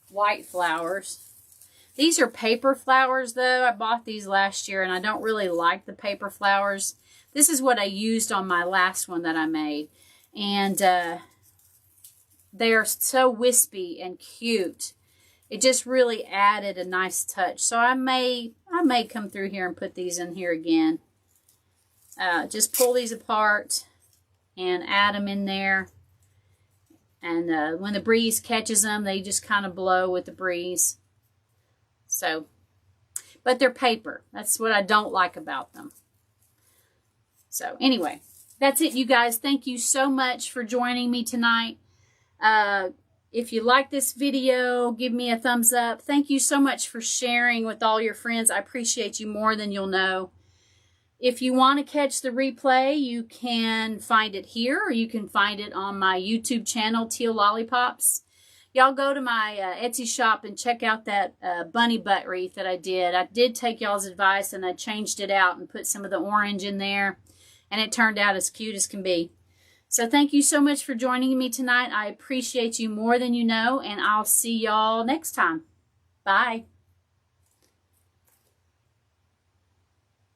white flowers. These are paper flowers, though. I bought these last year, and I don't really like the paper flowers. This is what I used on my last one that I made. And they are so wispy and cute. It just really added a nice touch. So I may come through here and put these in here again. Just pull these apart and add them in there. And when the breeze catches them, they just kind of blow with the breeze. So, but they're paper. That's what I don't like about them. So anyway, that's it, you guys. Thank you so much for joining me tonight. If you like this video, give me a thumbs up. Thank you so much for sharing with all your friends. I appreciate you more than you'll know. If you want to catch the replay, you can find it here, or you can find it on my YouTube channel, Teal Lollipops. Y'all go to my Etsy shop and check out that bunny butt wreath that I did. I did take y'all's advice, and I changed it out and put some of the orange in there, and it turned out as cute as can be. So thank you so much for joining me tonight. I appreciate you more than you know, and I'll see y'all next time. Bye.